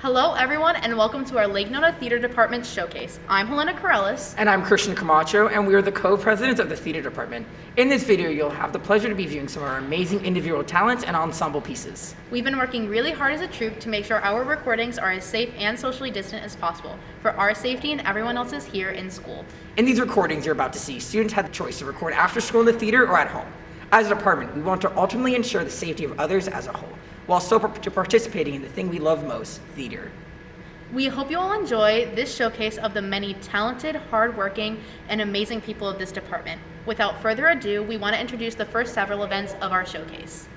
Hello everyone and welcome to our Lake Nona Theater Department Showcase. I'm Helena Corellis. And I'm Christian Camacho, and we are the co-presidents of the Theater Department. In this video, you'll have the pleasure to be viewing some of our amazing individual talents and ensemble pieces. We've been working really hard as a troupe to make sure our recordings are as safe and socially distant as possible for our safety and everyone else's here in school. In these recordings you're about to see, students have the choice to record after school in the theater or at home. As a department, we want to ultimately ensure the safety of others as a whole, while still participating in the thing we love most, theater. We hope you all enjoy this showcase of the many talented, hardworking, and amazing people of this department. Without further ado, we want to introduce the first several events of our showcase.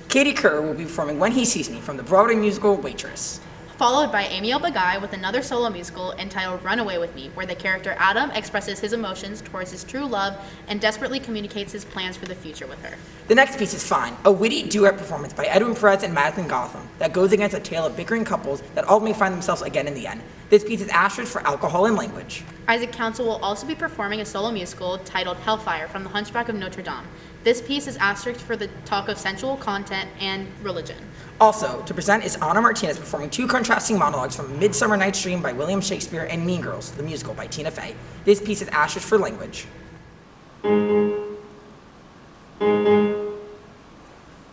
Kerr will be performing When He Sees Me from the Broadway musical Waitress. Followed by Amiel Bagay with another solo musical entitled Run Away With Me, where the character Adam expresses his emotions towards his true love and desperately communicates his plans for the future with her. The next piece is Fine, a witty duet performance by Edwin, Perez, and Madison Gotham that goes against a tale of bickering couples that ultimately find themselves again in the end. This piece is asterisk for alcohol and language. Isaac Council will also be performing a solo musical titled Hellfire from The Hunchback of Notre Dame. This piece is asterisk for the talk of sensual content and religion. Also, to present is Jona Martinez performing two contrasting monologues from Midsummer Night's Dream by William Shakespeare and Mean Girls, the musical by Tina Fey. This piece is asterisk for language.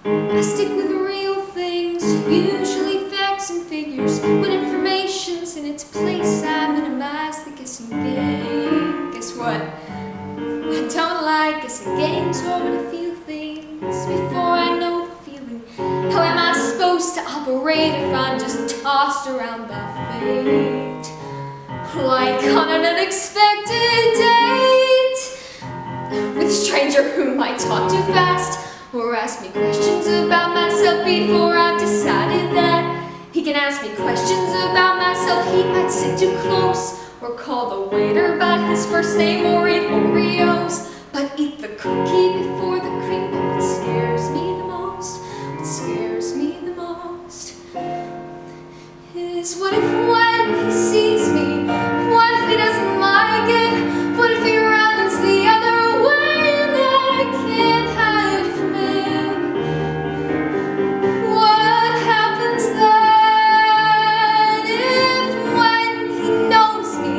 I stick with real things, usually facts and figures. When information's in its place, I minimize the guessing game. Guess what? I don't like guessing games or when I feel things before I know the feeling. How am I supposed to operate if I'm just tossed around by fate? Like on an unexpected date with a stranger who might talk too fast or ask me questions about myself before I've decided that he can ask me questions about myself. He might sit too close or call the waiter by his first name or eat Oreos, but eat the cookie before the cream. But what scares me the most, what scares me the most is what if when he sees me, what if he doesn't like it, what if he runs the other way and I can't hide from him? What happens then if when he knows me,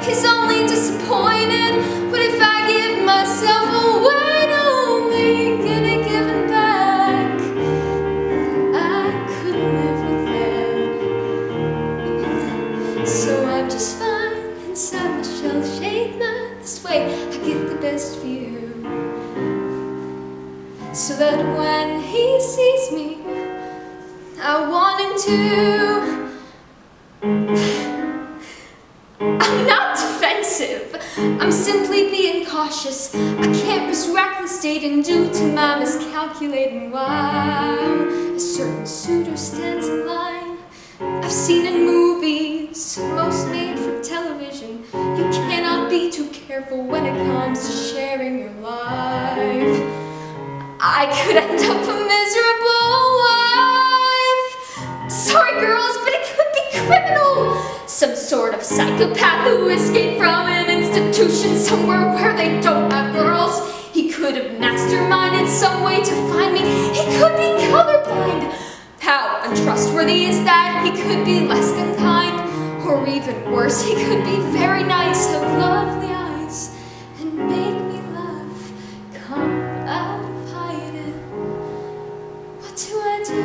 he's only disappointed? What if I give myself away to only get it given back? I couldn't live with that. So I'm just fine inside my shell shade. Not this way, I get the best view. So that when he sees me, I want him to. I'm not defensive, I'm simply being cautious. I can't risk reckless dating due to my miscalculating while a certain suitor stands in line. I've seen in movies, most made for television, you cannot be too careful when it comes to sharing your life. I could end up a miserable wife. Sorry girls, but it could be criminal. Some sort of psychopath who escaped from an institution somewhere where they don't have girls. He could have masterminded some way to find me. He could be colorblind. How untrustworthy is that? He could be less than kind. Or even worse, he could be very nice, have lovely eyes, and make me laugh. Come out of hiding. What do I do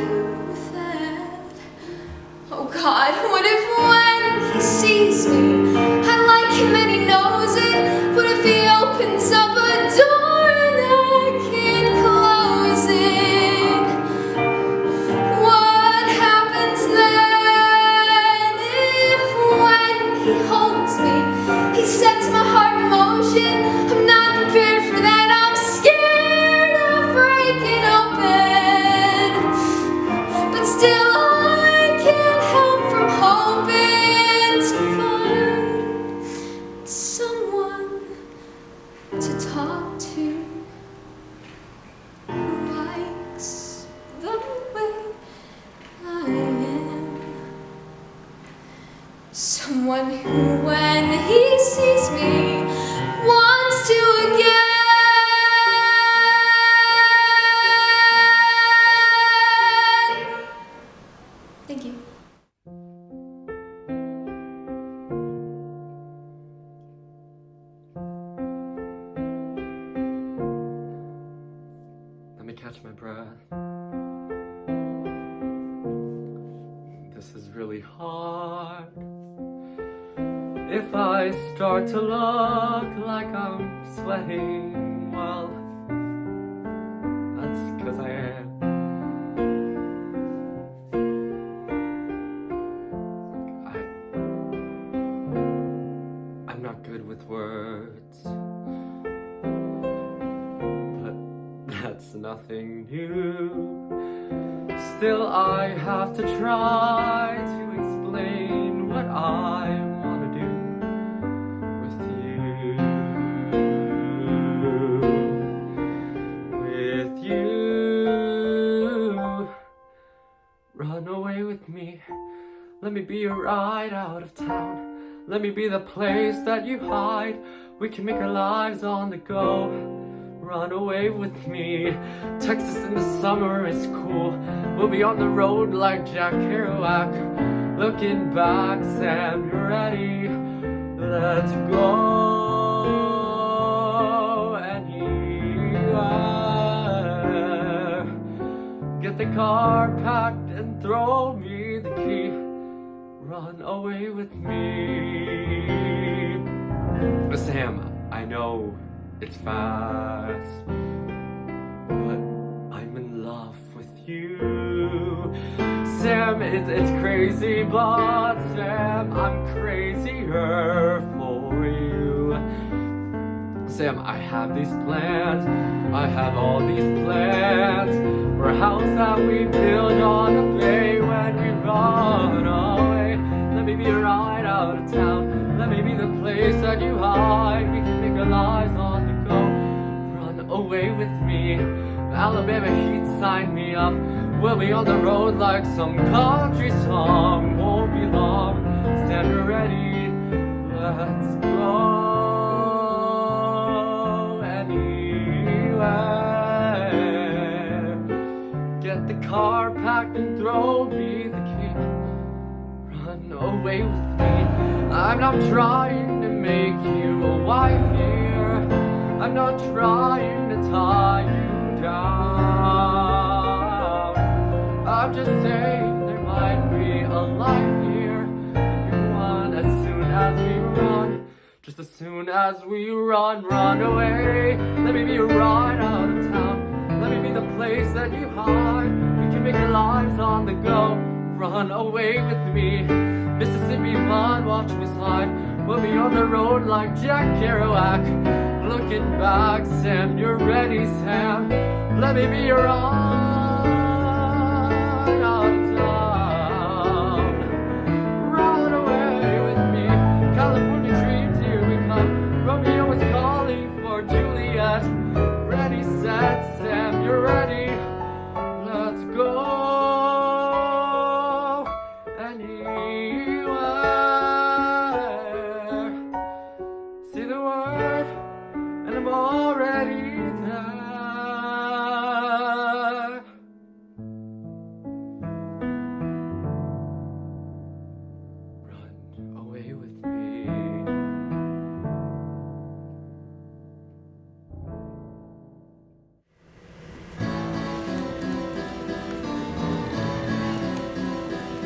with that? Oh God, what if when he sees me, I like him and he knows it? What if he opens up a door and I can't close it? What happens then if when he holds me, he sets my heart me catch my breath. This is really hard. If I start to look like I'm sweating, well, that's because I am. I'm not good with words, but that's nothing new. Still, I have to try to explain what I want to do with you. With you. Run away with me. Let me be your ride out of town. Let me be the place that you hide. We can make our lives on the go. Run away with me. Texas in the summer is cool. We'll be on the road like Jack Kerouac. Looking back, Sam, you're ready. Let's go anywhere. Get the car packed and throw me the key. Run away with me. Sam, I know it's fast, but I'm in love with you. Sam, it's crazy, but Sam, I'm crazier for you. Sam, I have these plans. I have all these plans for a house that we build on the bay when we run away. Let me be a ride out of town. Let me be the place that you hide. We can make our lives on the go. Run away with me. Alabama heat, sign me up. We'll be on the road like some country song. Won't be long. Stand ready. Let's go anywhere. Get the car packed and throw me the key. Run away with me. I'm not trying to make you a wife here. I'm not trying to tie you down. I'm just saying there might be a life here. And you want as soon as we run. Just as soon as we run away. Let me be a ride out of town. Let me be the place that you hide. We can make our lives on the go. Run away with me. Mississippi Mud, watch me slide. We'll be on the road like Jack Kerouac. Looking back, Sam, you're ready, Sam. Let me be your ride out of town. Run away with me. California dreams, here we come. Romeo is calling for Juliet. Ready, set, Sam, you're ready. Let's go anywhere. Say the word, and I'm already there. Run away with me.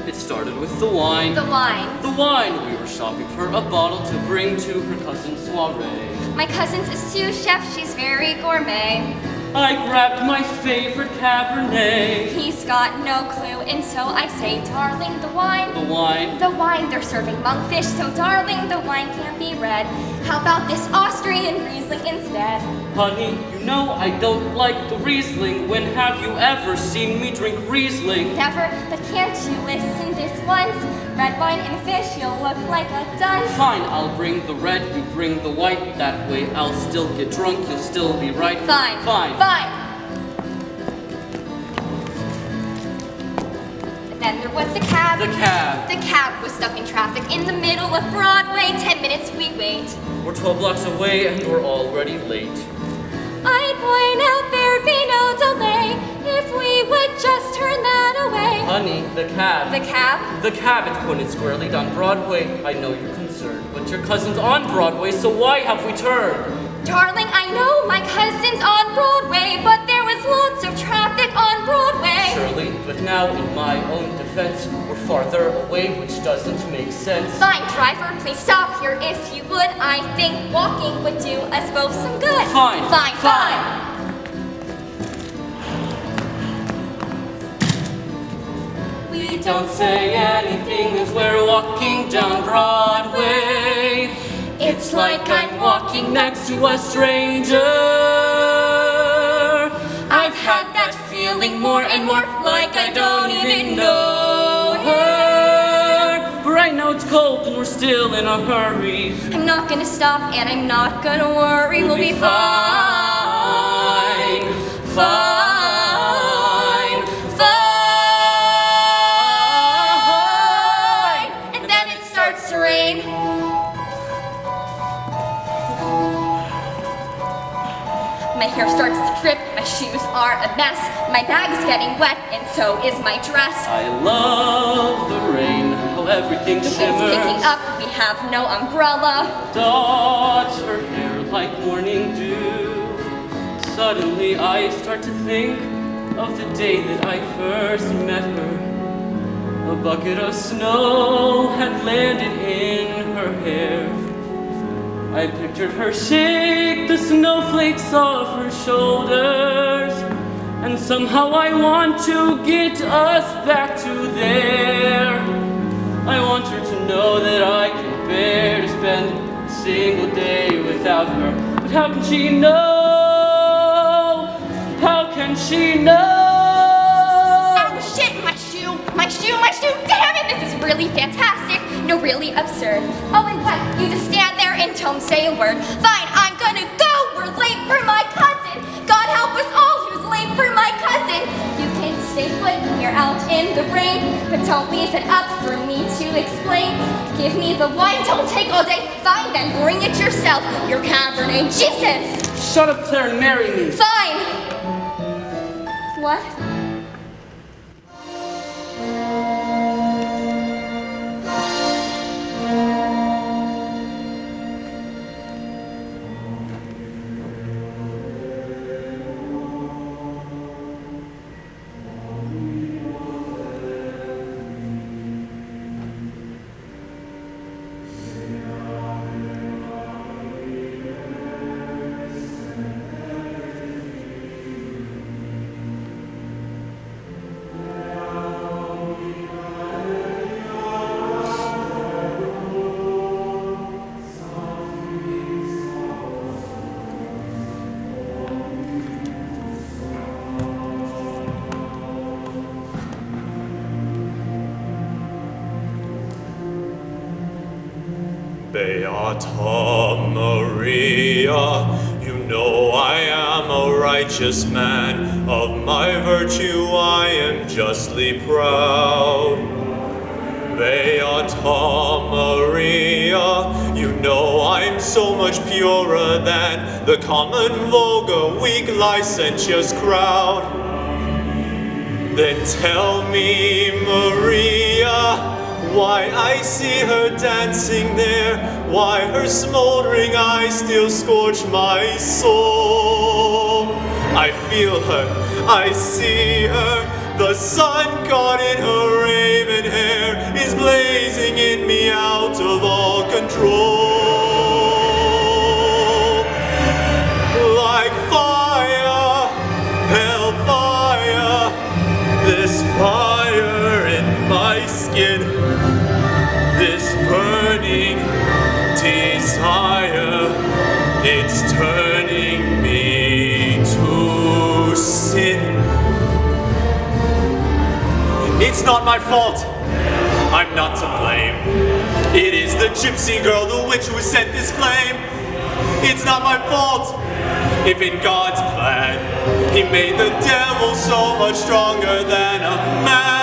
It started with the wine. The wine. The wine. We were shopping for a bottle to bring to her cousin's soiree. My cousin's a sous chef, she's very gourmet. I grabbed my favorite Cabernet. He's got no clue, and so I say, darling, the wine. The wine. The wine, they're serving monkfish, so darling, the wine can't be red. How about this Austrian Riesling instead? Honey, you know I don't like the Riesling. When have you ever seen me drink Riesling? Never, but can't you listen this once? Red wine and fish, you'll look like a dunce. Fine, I'll bring the red, you bring the white. That way I'll still get drunk, you'll still be right. Fine. Fine. Fine. Then there was the cab. The cab. The cab was stuck in traffic in the middle of Broadway. 10 minutes we wait. We're 12 blocks away and we're already late. I'd point out there'd be no delay if we would just turn that away. Honey, the cab. The cab? The cab, it's pointed squarely down Broadway. I know you're concerned, but your cousin's on Broadway, so why have we turned? Darling, I know my cousin's on Broadway, but there was lots of live now in my own defense. We're farther away, which doesn't make sense. Fine, driver, please stop here if you would. I think walking would do us both some good. Fine. Fine. We don't say anything as we're walking down Broadway. It's like I'm walking next to a stranger. I've had that feeling more and more, like I don't even know her. But right now it's cold and we're still in a hurry. I'm not gonna stop and I'm not gonna worry. We'll be fine. And then it starts to rain. My hair starts to drip, my shoes are a mess, my bag's getting wet, and so is my dress. I love the rain, how everything The wind's shimmers. picking up, we have no umbrella. Dots her hair like morning dew. Suddenly I start to think of the day that I first met her. A bucket of snow had landed in her hair. I pictured her shake the snowflakes off her shoulders, and somehow I want to get us back to there. I want her to know that I can bear to spend a single day without her. But how can she know? How can she know? Oh shit, my shoe! Damn it, this is really fantastic. No, really absurd. Oh, and what? You just stand there and don't say a word. Fine, I'm gonna go. We're late for my cousin. God help us all who's late for my cousin. You can stay put here out in the rain, but don't leave it up for me to explain. Give me the wine, don't take all day. Fine, then bring it yourself. Your Cabernet, Jesus. Shut up, Claire, and marry me. Fine. What? Beata Maria, you know I am a righteous man. Of my virtue I am justly proud. Beata Maria, you know I'm so much purer than the common, vulgar, weak, licentious crowd. Then tell me, Maria, why I see her dancing there, why her smoldering eyes still scorch my soul. I feel her, I see her, the sun caught in her raven hair is blazing in me out of all control. Like fire, hellfire, this fire in my skin, this burning desire, it's turning me to sin. It's not my fault. I'm not to blame. It is the gypsy girl, the witch, who sent this flame. It's not my fault. If in God's plan, he made the devil so much stronger than a man.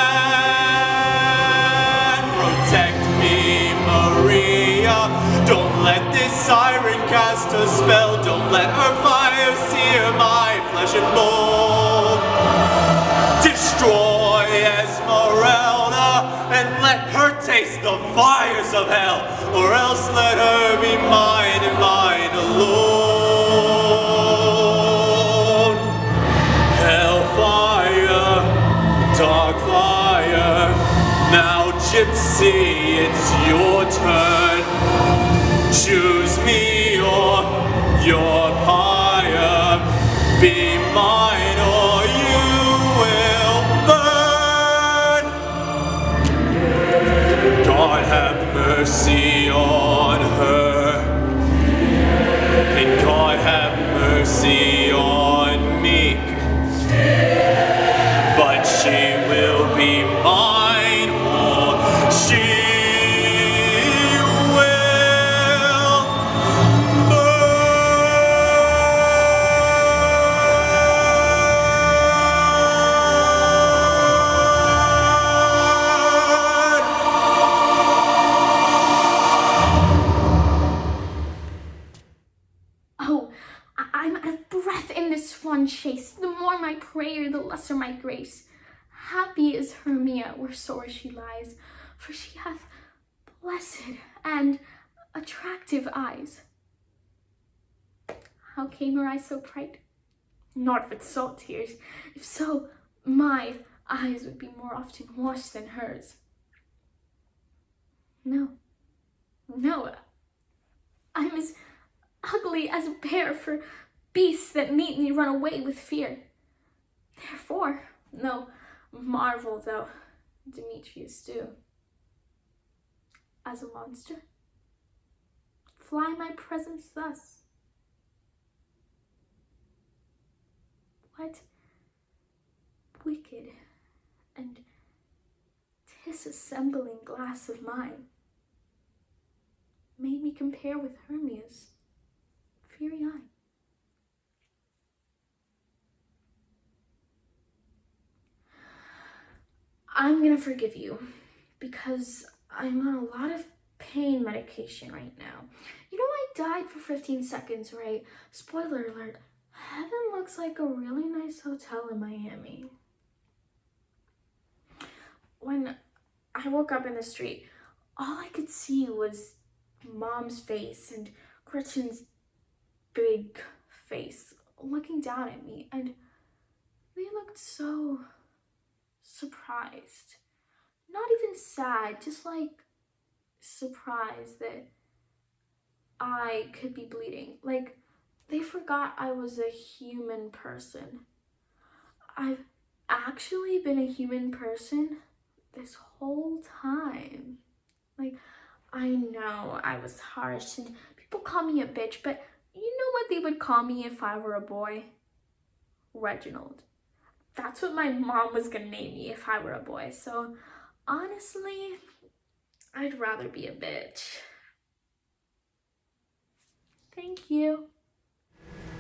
Protect me, Maria. Don't let this siren cast a spell. Don't let her fire sear my flesh and bone. Destroy Esmeralda and let her taste the fires of hell, or else let her be mine and mine alone. Hellfire, dark see, it's your turn. Choose me or your pyre. Be mine or you will burn. God have mercy on her. And God have mercy on me. But she will be mine or she will Oh, I'm out of breath in this fun chase. The more my prayer, the lesser my grace. Happy is Hermia where sore she lies, for she hath blessed and attractive eyes. How came her eyes so bright? Not with salt tears. If so, my eyes would be more often washed than hers. No, I'm as ugly as a bear for beasts that meet me run away with fear. Therefore, no marvel thou, Demetrius, do. As a monster, fly my presence thus. What wicked and disassembling glass of mine made me compare with Hermia's fiery eye? I'm gonna forgive you because I'm on a lot of pain medication right now. You know, I died for 15 seconds, right? Spoiler alert, heaven looks like a really nice hotel in Miami. When I woke up in the street, all I could see was Mom's face and Gretchen's big face looking down at me, and they looked so surprised. Not even sad, just like surprised that I could be bleeding. Like they forgot I was a human person. I've actually been a human person this whole time. Like, I know I was harsh and people call me a bitch, but you know what they would call me if I were a boy? Reginald. That's what my mom was gonna name me if I were a boy. So honestly, I'd rather be a bitch. Thank you.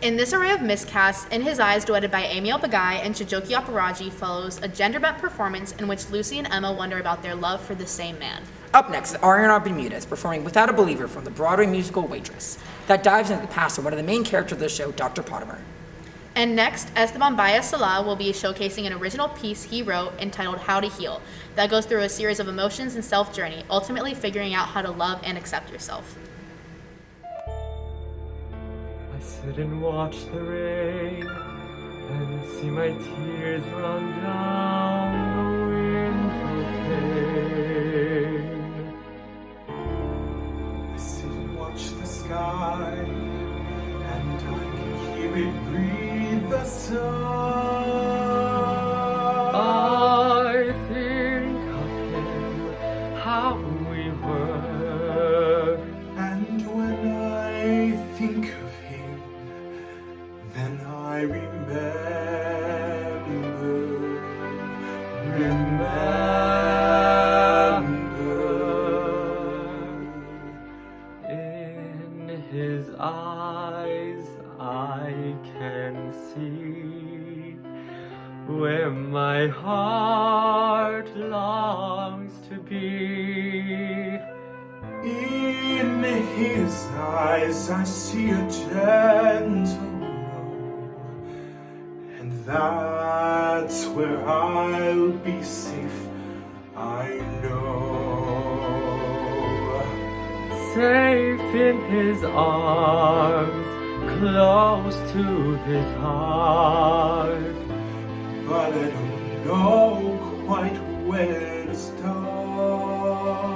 In this array of miscasts, In His Eyes, duetted by Amiel Bagay and Chijioke Oparaji, follows a gender-bent performance in which Lucy and Emma wonder about their love for the same man. Up next is Arianna Bermúdez performing Without a Believer from the Broadway musical Waitress, that dives into the past of one of the main characters of the show, Dr. Pottimer. And next, Esteban Báez Solá will be showcasing an original piece he wrote entitled How to Heal, that goes through a series of emotions and self-journey, ultimately figuring out how to love and accept yourself. I sit and watch the rain and see my tears run down the window pane. I sit and watch the sky and I can hear it breathe the sun. I think of him, how we were, and when I think of him, then I remember in his eyes I can see where my heart longs to be. In his eyes I see a gentle glow, and that's where I'll be safe, I know. Safe in his arms, close to his heart, but I don't know quite where to start.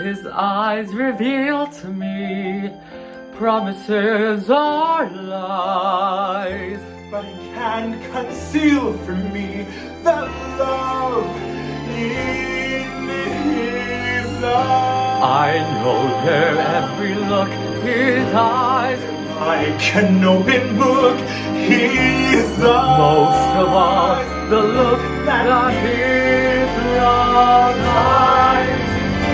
his eyes reveal to me promises are lies. But he can conceal from me the love in his eyes. I know their every look, his eyes, like an open book, his eyes. most of all, the look that hypnotizes me.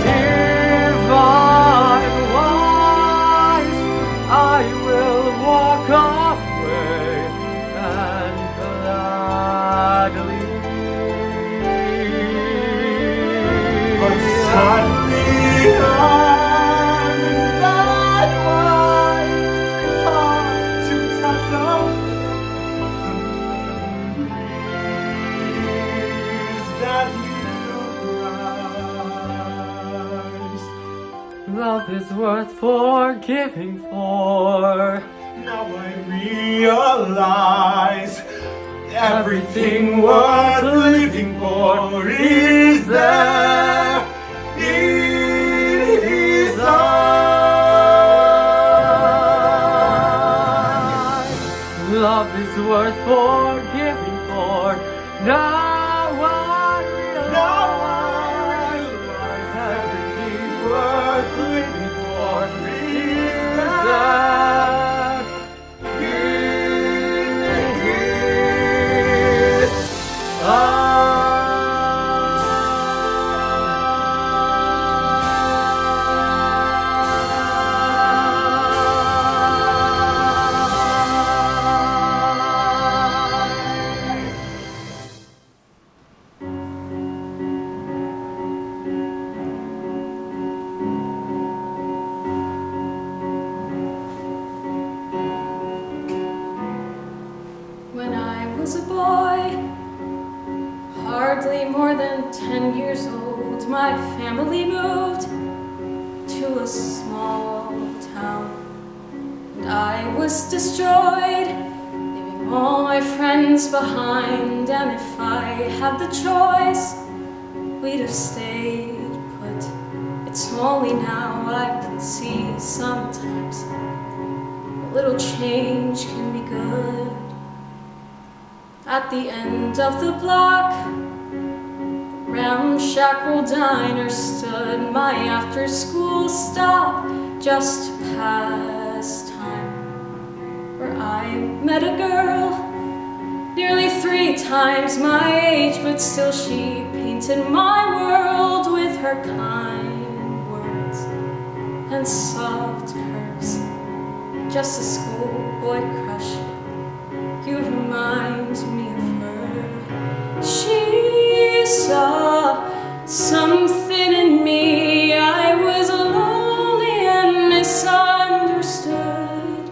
If I'm wise, I will walk away and gladly. But sadly, I'm not wise. It's hard to tackle the memories that you rise. Love is worth forgiving for. Now I realize everything worth living for is there in his eyes. Love is worth forgiving for. Now I realize everything worth living for is there in his When I was a boy, hardly more than 10 years old, my family moved to a small town. And I was destroyed, leaving all my friends behind. And if I had the choice, we'd have stayed put. It's only now I can see sometimes a little change can be good. At the end of the block, the ramshackle diner stood, my after-school stop, just to pass time, where I met a girl, nearly 3 times my age, but still she painted my world with her kind words and soft curves. Just a schoolboy crush. You remind me of her. She saw something in me. I was lonely and misunderstood.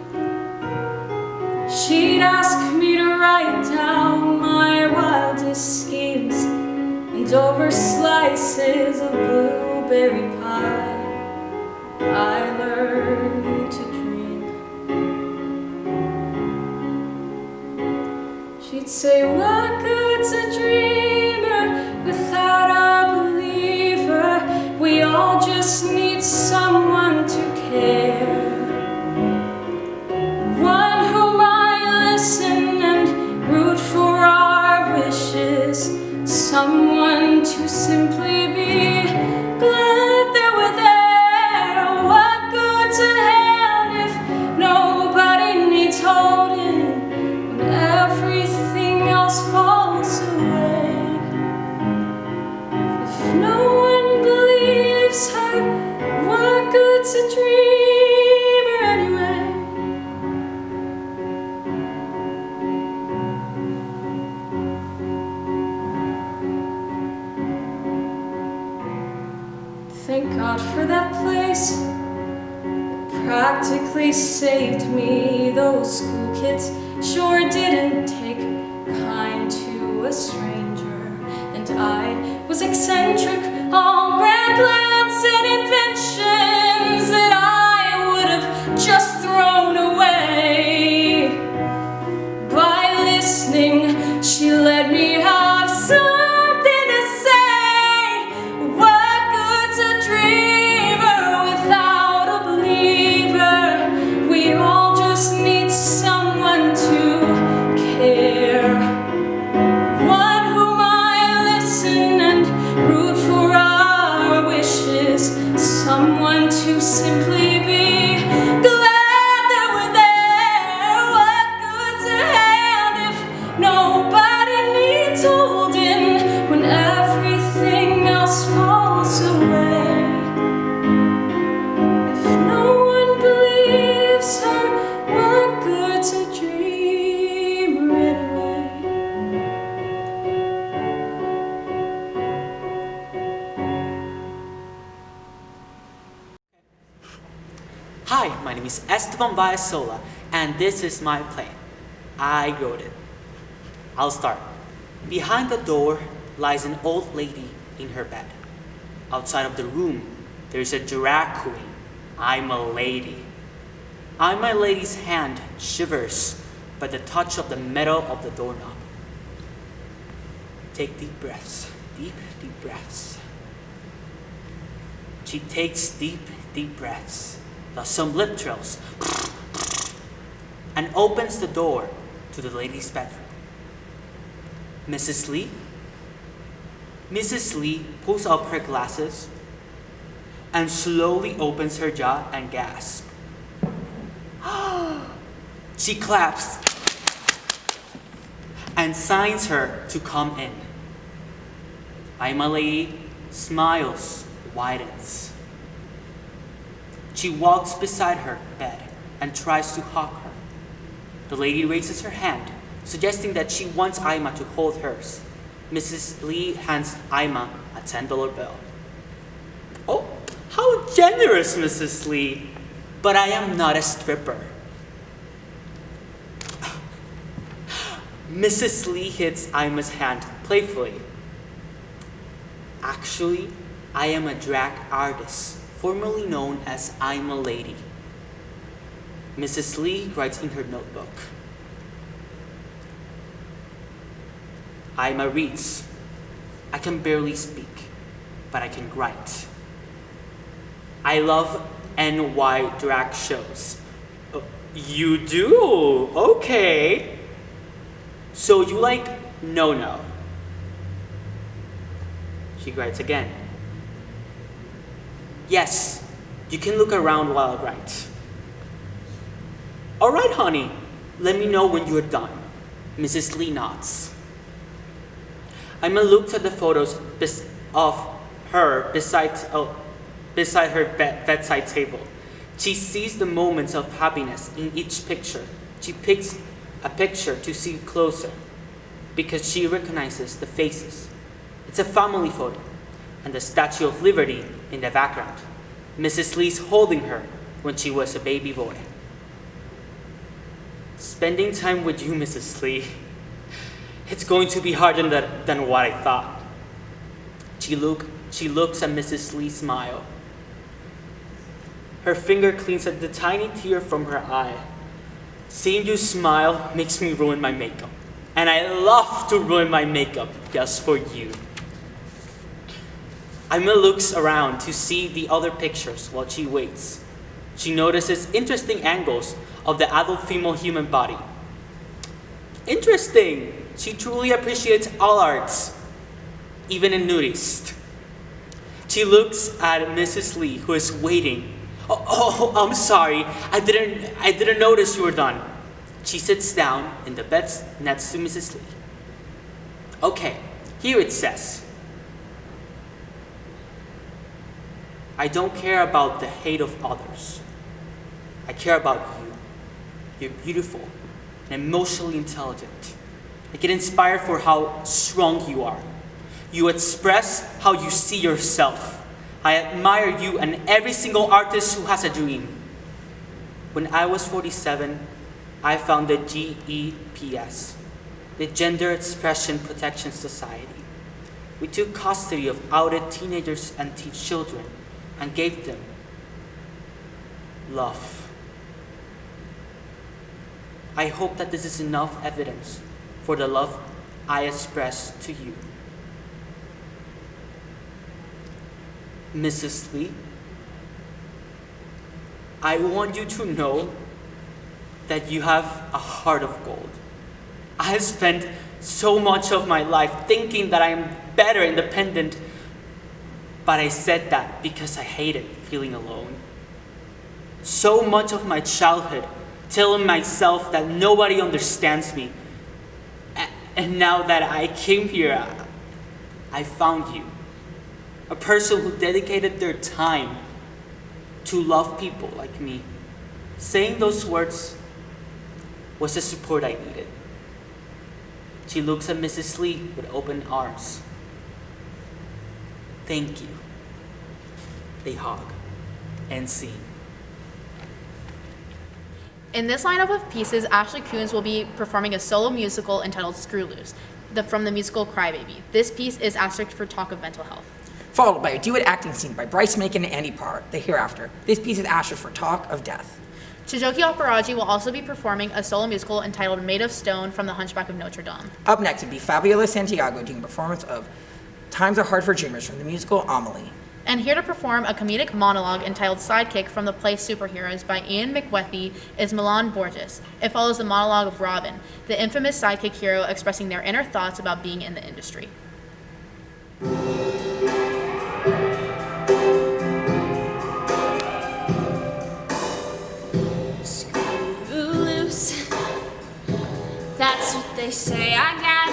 She'd ask me to write down my wildest schemes, and over slices of blueberry pie, I learned to dream. She'd say, what good's a dreamer without a believer? We all just need someone to care. One who might listen and root for our wishes. Someone to simply be glad that we're there. What good's a hand if nobody needs holding? Everything else falls away. If no one believes her, what good's a dreamer anyway? Thank God for that place. It practically saved me. Those school kids sure didn't take kind to a stranger, and I was eccentric, all grand plans and inventions that I would have just thrown away. By listening, she let me have something to say. What good Esteban Báez Solá, and this is my play. I wrote it. I'll start. Behind the door lies an old lady in her bed. Outside of the room, there's a drag queen. I'm a lady. I'm my lady's hand shivers by the touch of the metal of the doorknob. Take deep breaths, deep, deep breaths. She takes deep, deep breaths, does some lip trills, and opens the door to the lady's bedroom. Mrs. Lee? Mrs. Lee pulls up her glasses and slowly opens her jaw and gasps. She claps and signs her to come in. My lady smiles, widens. She walks beside her bed and tries to hug her. The lady raises her hand, suggesting that she wants Ima to hold hers. Mrs. Lee hands Ima a $10 bill. Oh, how generous, Mrs. Lee! But I am not a stripper. Mrs. Lee hits Ima's hand playfully. Actually, I am a drag artist, formerly known as I'm a Lady. Mrs. Lee writes in her notebook. Ima reads. I can barely speak, but I can write. I love NY drag shows. You do? Okay. So you like Nona? She writes again. Yes, you can look around while I write. All right, honey. Let me know when you're done. Mrs. Lee nods. Ima looks at the photos of her beside her bedside table. She sees the moments of happiness in each picture. She picks a picture to see closer because she recognizes the faces. It's a family photo and the Statue of Liberty in the background. Mrs. Lee's holding her when she was a baby boy. Spending time with you, Mrs. Lee. It's going to be harder than what I thought. She looks at Mrs. Lee smile. Her finger cleans at the tiny tear from her eye. Seeing you smile makes me ruin my makeup. And I love to ruin my makeup just for you. Ima looks around to see the other pictures while she waits. She notices interesting angles of the adult female human body. Interesting! She truly appreciates all arts, even a nudist. She looks at Mrs. Lee, who is waiting. Oh, I'm sorry. I didn't notice you were done. She sits down in the bed next to Mrs. Lee. Okay, here it says. I don't care about the hate of others. I care about you. You're beautiful and emotionally intelligent. I get inspired for how strong you are. You express how you see yourself. I admire you and every single artist who has a dream. When I was 47, I founded GEPS, the Gender Expression Protection Society. We took custody of outed teenagers and teen children and gave them love. I hope that this is enough evidence for the love I express to you. Mrs. Lee, I want you to know that you have a heart of gold. I have spent so much of my life thinking that I am better independent, but I said that because I hated feeling alone. So much of my childhood telling myself that nobody understands me. And now that I came here, I found you. A person who dedicated their time to love people like me. Saying those words was the support I needed. She looks at Mrs. Lee with open arms. Thank you. They hug and sing. In this lineup of pieces, Ashleigh Coons will be performing a solo musical entitled Screw Loose, from the musical Crybaby. This piece is asterisked for talk of mental health. Followed by a duet acting scene by Bryce, Macon, and Andy Parra, The Hereafter. This piece is asterisked for talk of death. Chijioke Oparaji will also be performing a solo musical entitled Made of Stone from The Hunchback of Notre Dame. Up next would be Faviola Santiago doing a performance of Times Are Hard for Dreamers from the musical Amelie. And here to perform a comedic monologue entitled Sidekick from the play Superheroes by Ian McWethy is Milan Borges. It follows the monologue of Robin, the infamous sidekick hero expressing their inner thoughts about being in the industry. Screw loose, that's what they say I got.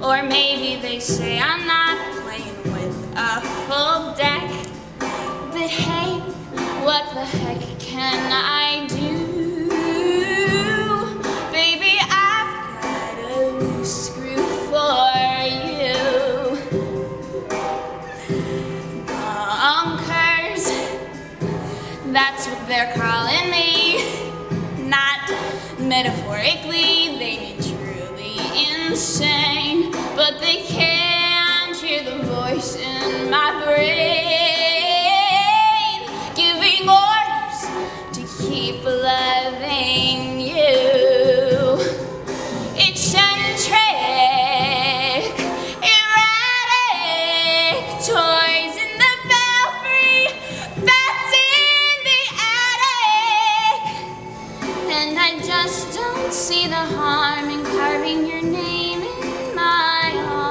Or maybe they say I'm not playing with a full deck. But hey, what the heck can I do? Baby, I've got a loose screw for you. Bonkers, that's what they're calling me. Not metaphorically, they mean truly insane. But they can't hear the voice in my brain giving orders to keep loving you. Eccentric, erratic, toys in the belfry, bats in the attic. And I just don't see the harm in carving your name in my arm.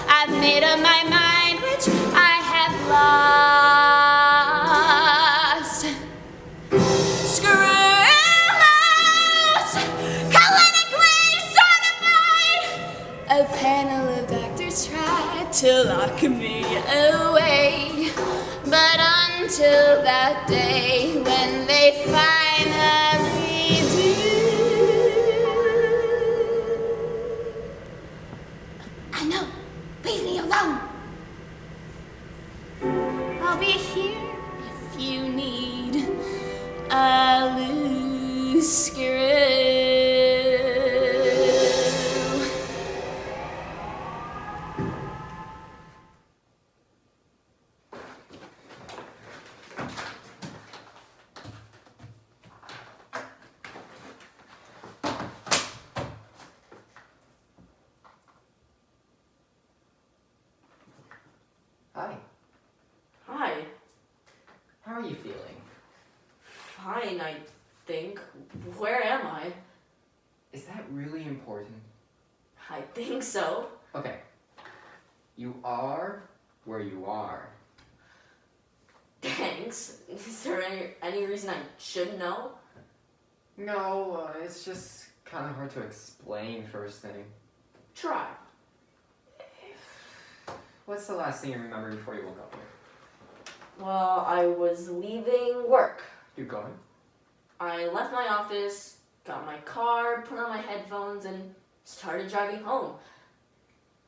I've made up my mind, which I have lost. Screw loose, clinically certified. A panel of doctors tried to lock me away, but until that day when they finally do, I know. Leave me alone. I'll be here if you need a loose screw. Hi. Hi. How are you feeling? Fine, I think. Where am I? Is that really important? I think so. Okay. You are where you are. Thanks. Is there any reason I should know? No, it's just kind of hard to explain first thing. Try. What's the last thing you remember before you woke up here? Well, I was leaving work. You going? I left my office, got my car, put on my headphones, and started driving home.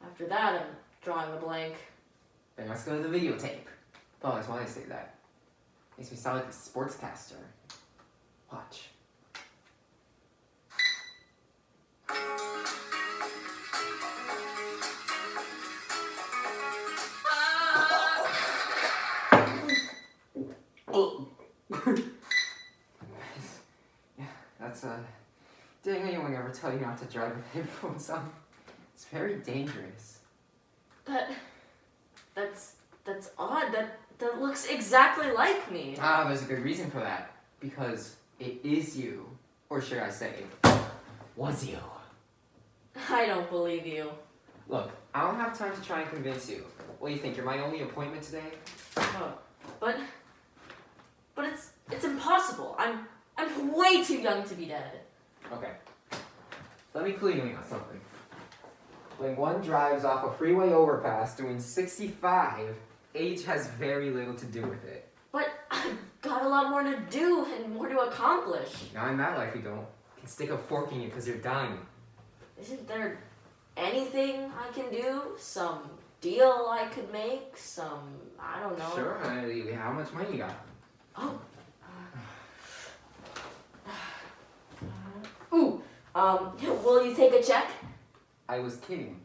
After that, I'm drawing a blank. Then let's go to the videotape. Oh, that's why I say that. Makes me sound like a sportscaster. Watch. Yeah, that's did anyone ever tell you not to drive with headphones on? It's very dangerous. That's odd. That looks exactly like me. Ah, there's a good reason for that. Because it is you. Or should I say, was you. I don't believe you. Look, I don't have time to try and convince you. What do you think, you're my only appointment today? But it's impossible. I'm way too young to be dead. Okay. Let me clue you in on something. When one drives off a freeway overpass doing 65, age has very little to do with it. But I've got a lot more to do and more to accomplish. Not in that life you don't. You can stick a fork in you because you're dying. Isn't there anything I can do? Some deal I could make? I don't know. Sure, how much money you got? Oh. Will you take a check? I was kidding.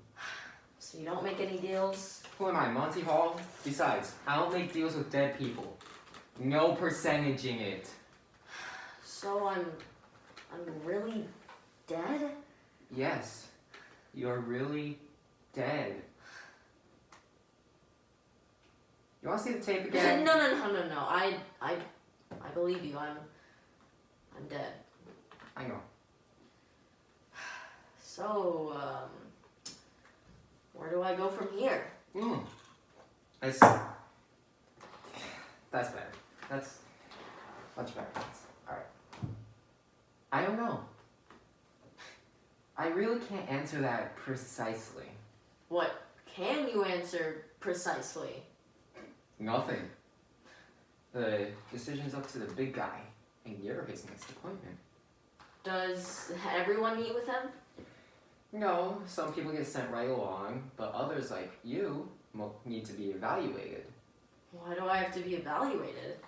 So you don't make any deals? Who am I, Monty Hall? Besides, I don't make deals with dead people. No percentaging it. So I'm really dead? Yes, you're really dead. You want to see the tape again? No. I believe you. I'm dead. I know. So, where do I go from here? That's better. That's much better. Alright. I don't know. I really can't answer that precisely. What can you answer precisely? Nothing. The decision's up to the big guy, and you're his next appointment. Does everyone meet with him? No, some people get sent right along, but others, like you, need to be evaluated. Why do I have to be evaluated?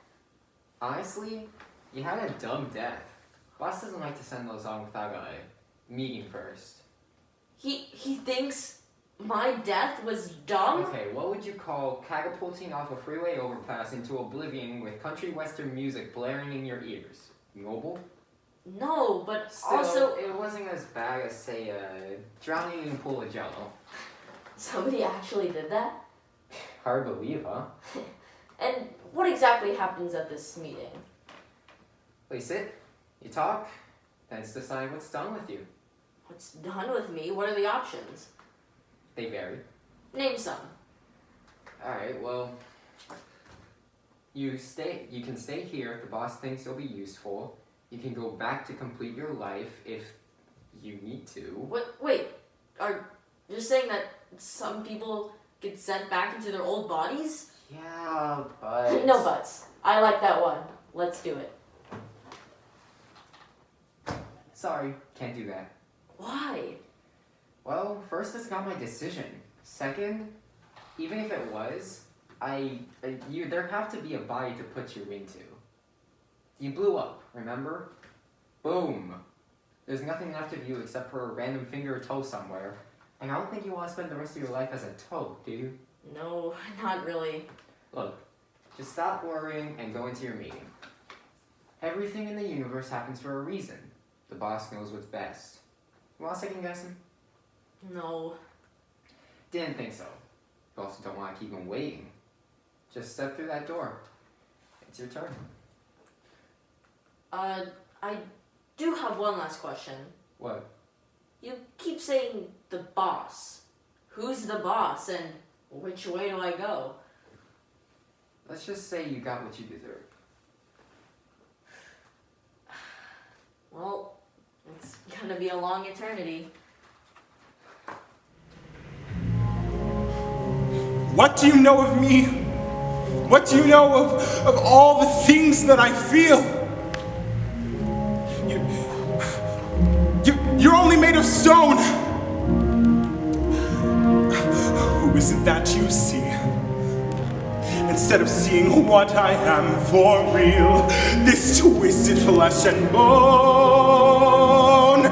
Honestly, you had a dumb death. Boss doesn't like to send those on without a meeting first. He thinks my death was dumb? Okay, what would you call catapulting off a freeway overpass into oblivion with country western music blaring in your ears? Noble? No, but Still, also... it wasn't as bad as, say, drowning in a pool of jello. Somebody actually did that? Hard to believe, huh? And what exactly happens at this meeting? We sit, you talk, then it's decide what's done with you. What's done with me? What are the options? They vary. Name some. Alright, well, you can stay here if the boss thinks you'll be useful. You can go back to complete your life if you need to. Wait, are you saying that some people get sent back into their old bodies? Yeah, but... No buts. I like that one. Let's do it. Sorry, can't do that. Why? Well, first, it's not my decision. Second, even if it was, there'd have to be a body to put you into. You blew up, remember? Boom. There's nothing left of you except for a random finger or toe somewhere. And I don't think you want to spend the rest of your life as a toe, do you? No, not really. Look, just stop worrying and go into your meeting. Everything in the universe happens for a reason. The boss knows what's best. You want a second guessing? No. Didn't think so. You also don't want to keep him waiting. Just step through that door. It's your turn. I do have one last question. What? You keep saying the boss. Who's the boss and which way do I go? Let's just say you got what you deserve. Well, it's gonna be a long eternity. What do you know of me? What do you know of all the things that I feel? You're only made of stone. Who is it that you see? Instead of seeing what I am for real, this twisted flesh and bone,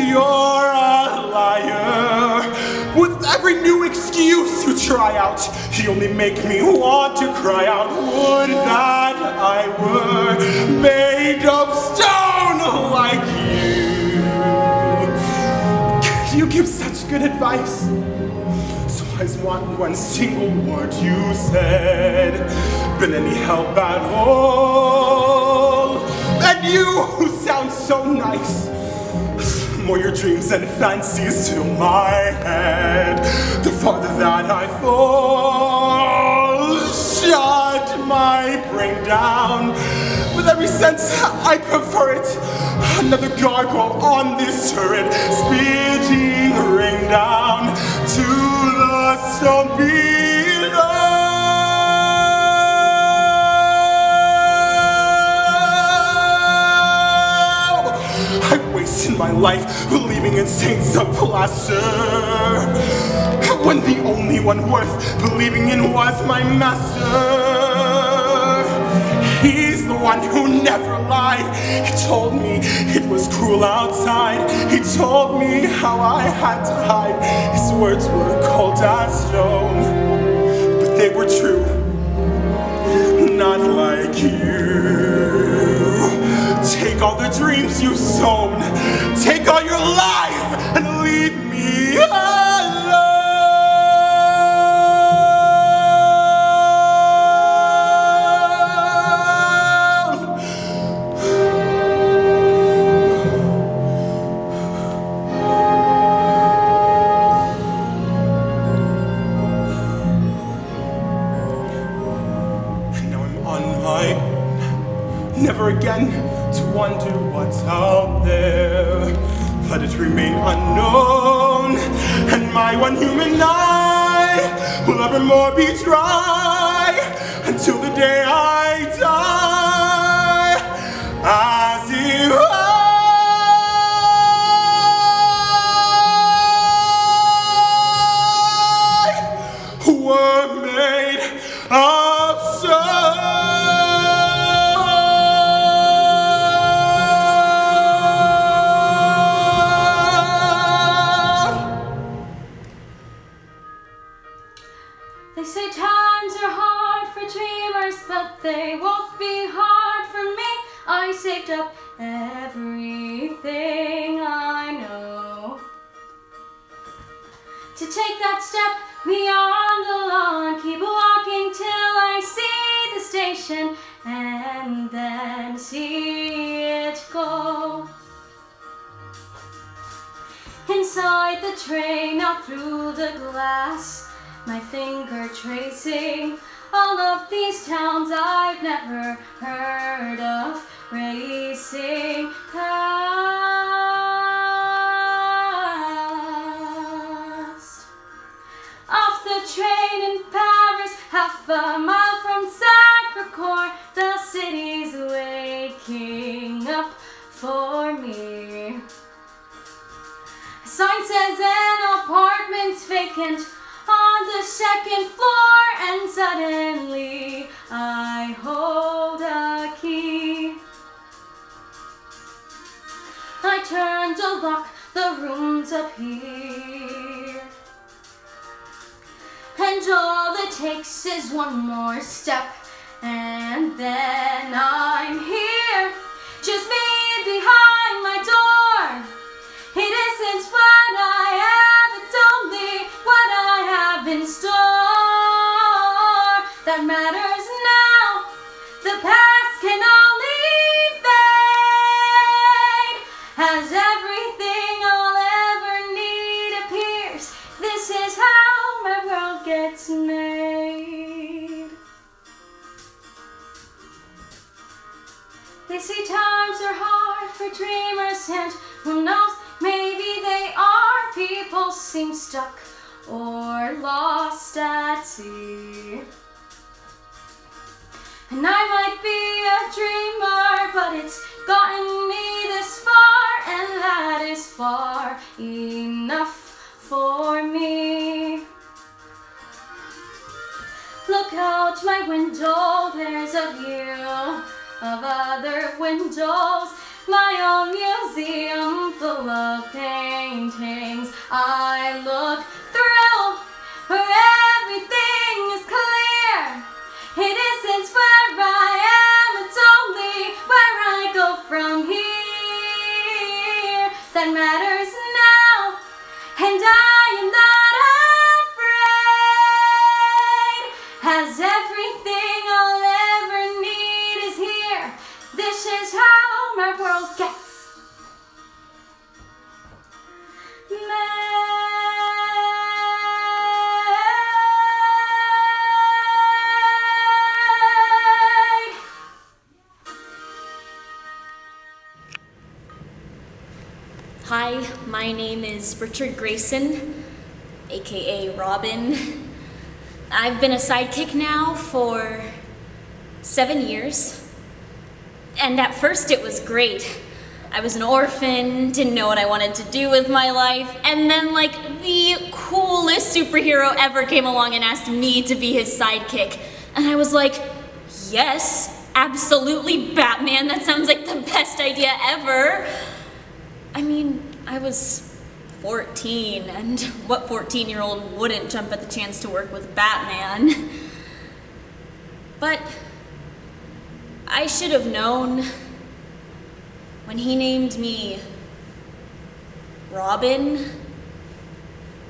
you're a liar. With every new excuse you try out, you only make me want to cry out. Would that I were made of stone like you. You give such good advice. So I want one single word you said. Been any help at all? And you who sound so nice. more your dreams and fancies fill my head, the farther that I fall. Shut my brain down. With every sense, I prefer it. Another gargoyle on this turret, speeding rain down to the stone below. I've wasted my life believing in saints of plaster, when the only one worth believing in was my master. He's the one who never lied. He told me it was cruel outside. He told me how I had to hide. His words were cold as stone, but they were true, not like you. Take all the dreams you've sown, take all your lies, and leave me alone. Never again to wonder what's out there. Let it remain unknown, and my one human eye will evermore be dry until the day I die. As if I were made of stone. They won't be hard for me. I saved up everything I know to take that step beyond the lawn. Keep walking till I see the station and then see it go. Inside the train, out through the glass, my finger tracing all of these towns I've never heard of, racing past. Off the train in Paris, half a mile from Sacco, the city's waking up for me. A sign says an apartment's vacant on the second floor, and suddenly I hold a key. I turn to lock, the rooms appear, and all it takes is one more step, and then I'm here, just me behind my door. It isn't what I have, it's only what I have in store that matters now. The past can only fade as everything I'll ever need appears. This is how my world gets made. They say times are hard for dreamers, and who knows, maybe they are. People seem stuck or lost at sea. And I might be a dreamer, but it's gotten me this far, and that is far enough for me. Look out my window, there's a view of other windows, my own museum full of paintings I look through, where everything is clear. It isn't where I am, it's only where I go from here that matters now, and I am not afraid, as everything I'll ever need is here. This is how my world gets My name is Richard Grayson, aka Robin. I've been a sidekick now for 7 years. And at first it was great. I was an orphan, didn't know what I wanted to do with my life, and then like the coolest superhero ever came along and asked me to be his sidekick. And I was like, yes, absolutely, Batman, that sounds like the best idea ever. I mean, I was 14, and what 14-year-old wouldn't jump at the chance to work with Batman? But I should have known when he named me Robin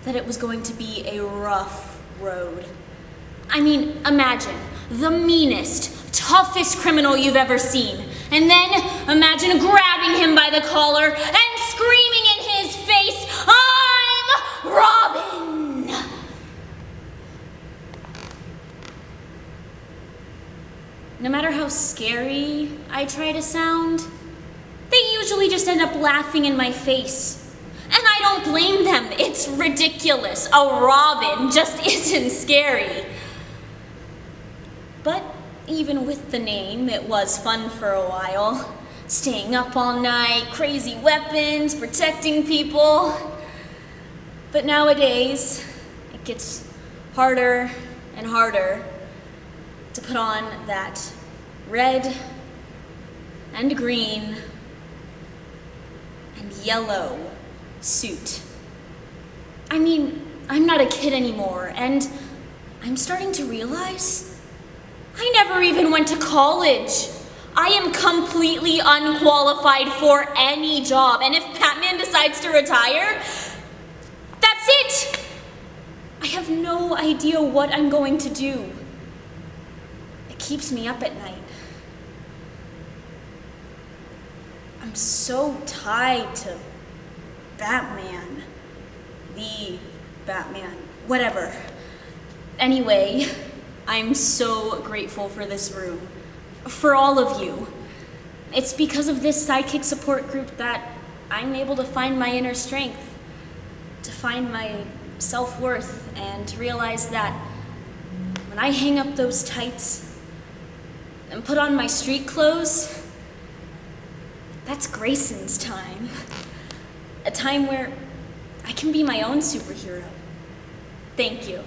that it was going to be a rough road. I mean, imagine the meanest, toughest criminal you've ever seen, and then imagine grabbing him by the collar and screaming in his face, "I'm Robin!" No matter how scary I try to sound, they usually just end up laughing in my face. And I don't blame them, it's ridiculous. A Robin just isn't scary. But even with the name, it was fun for a while. Staying up all night, crazy weapons, protecting people. But nowadays, it gets harder and harder to put on that red and green and yellow suit. I mean, I'm not a kid anymore, and I'm starting to realize I never even went to college. I am completely unqualified for any job, and if Batman decides to retire, that's it! I have no idea what I'm going to do. It keeps me up at night. I'm so tied to Batman. The Batman. Whatever. Anyway, I'm so grateful for this room. For all of you. It's because of this sidekick support group that I'm able to find my inner strength, to find my self-worth, and to realize that when I hang up those tights and put on my street clothes, that's Grayson's time. A time where I can be my own superhero. Thank you.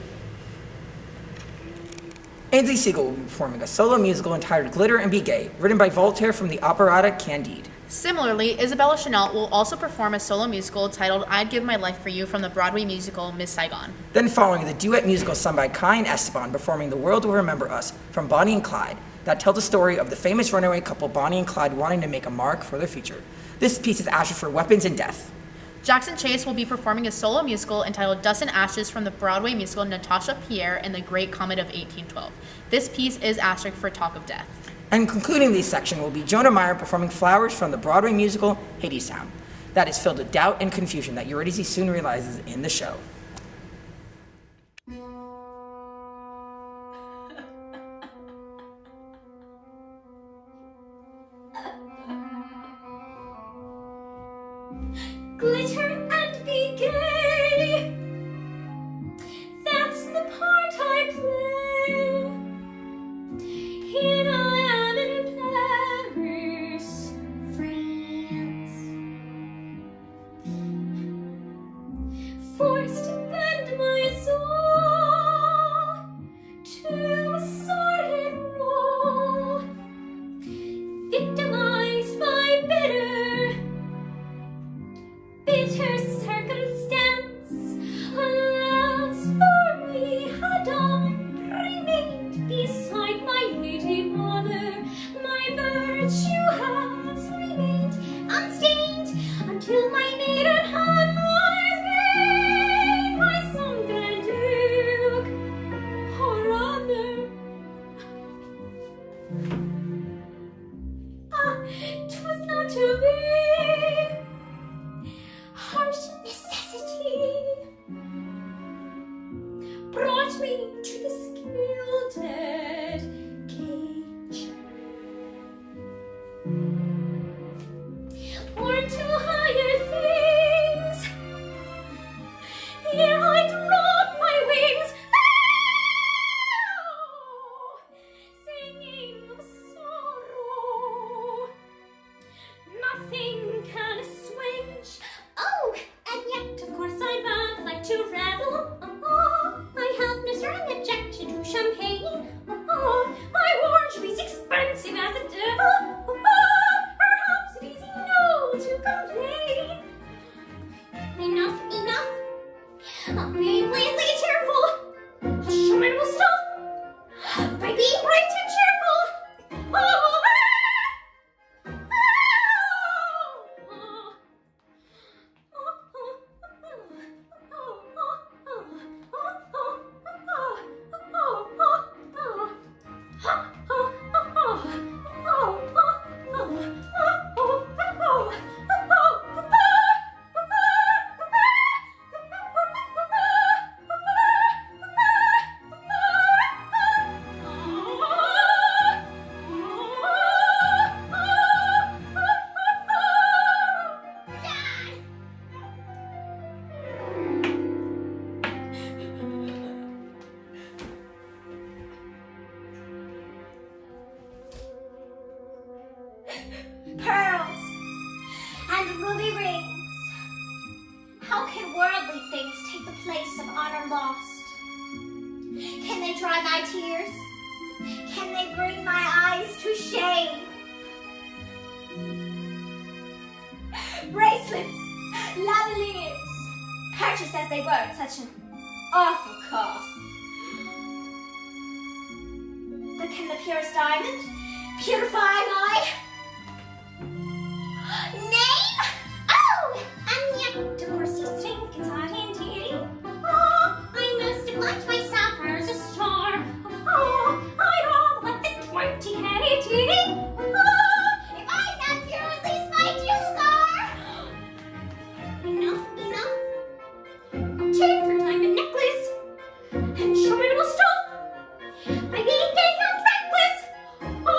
Ainsley Siegel will be performing a solo musical entitled Glitter and Be Gay, written by Voltaire from the operetta Candide. Similarly, Isabella Chenault will also perform a solo musical titled I'd Give My Life For You from the Broadway musical Miss Saigon. Then following the duet musical sung by Kai and Esteban performing The World Will Remember Us from Bonnie and Clyde, that tells the story of the famous runaway couple Bonnie and Clyde wanting to make a mark for their future. This piece is Ashes for Weapons and Death. Jackson Chase will be performing a solo musical entitled Dust and Ashes from the Broadway musical Natasha Pierre and the Great Comet of 1812. This piece is Asterisk for Talk of Death. And concluding this section will be Jona Meier performing Flowers from the Broadway musical Hadestown. That is filled with doubt and confusion that Eurydice soon realizes in the show. Glitter and be gay. That's the part I play. Here I am in Paris, France, forced to bend my soul to a sordid role, victimized by bitter circumstance. Alas for me, had I remained beside my native mother, my virtue has remained unstained until my maiden hand was gained by some grand duke or other. Ah, 'twas not to be. Harsh necessity brought me to the gilded cage. Born to higher things, course I would like to revel. I have no strong objection to champagne. My ward should be as expensive as the devil. Perhaps it is no to complain. Enough, enough. Be pleasantly cheerful. I'll show my little stuff by being bright and cheerful. Pearls and ruby rings. How can worldly things take the place of honor lost? Can they dry my tears? Can they bring my eyes to shame? Bracelets, lavaliers, purchased as they were at such an awful cost. But can the purest diamond purify my name? Oh, and yet divorcees think it's hard indeed. Oh, I must neglect my sapphire as a star. Oh, I'd all let the 20-headed tea. Oh, if I'm not pure, at least my jewels are. Enough, enough. I'll take her diamond necklace and show my little stuff by being gay and reckless. Oh,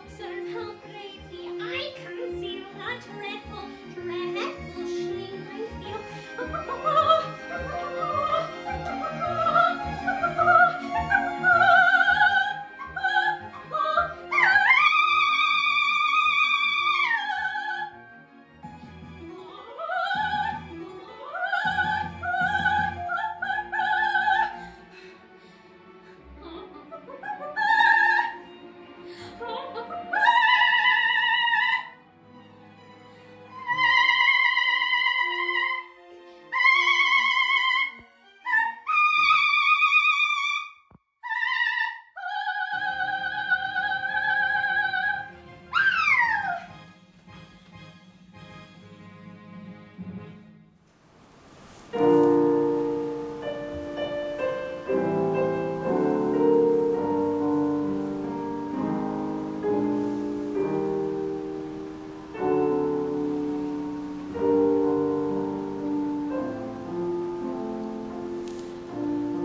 observe how bravely I conceal that dreadful shame I feel.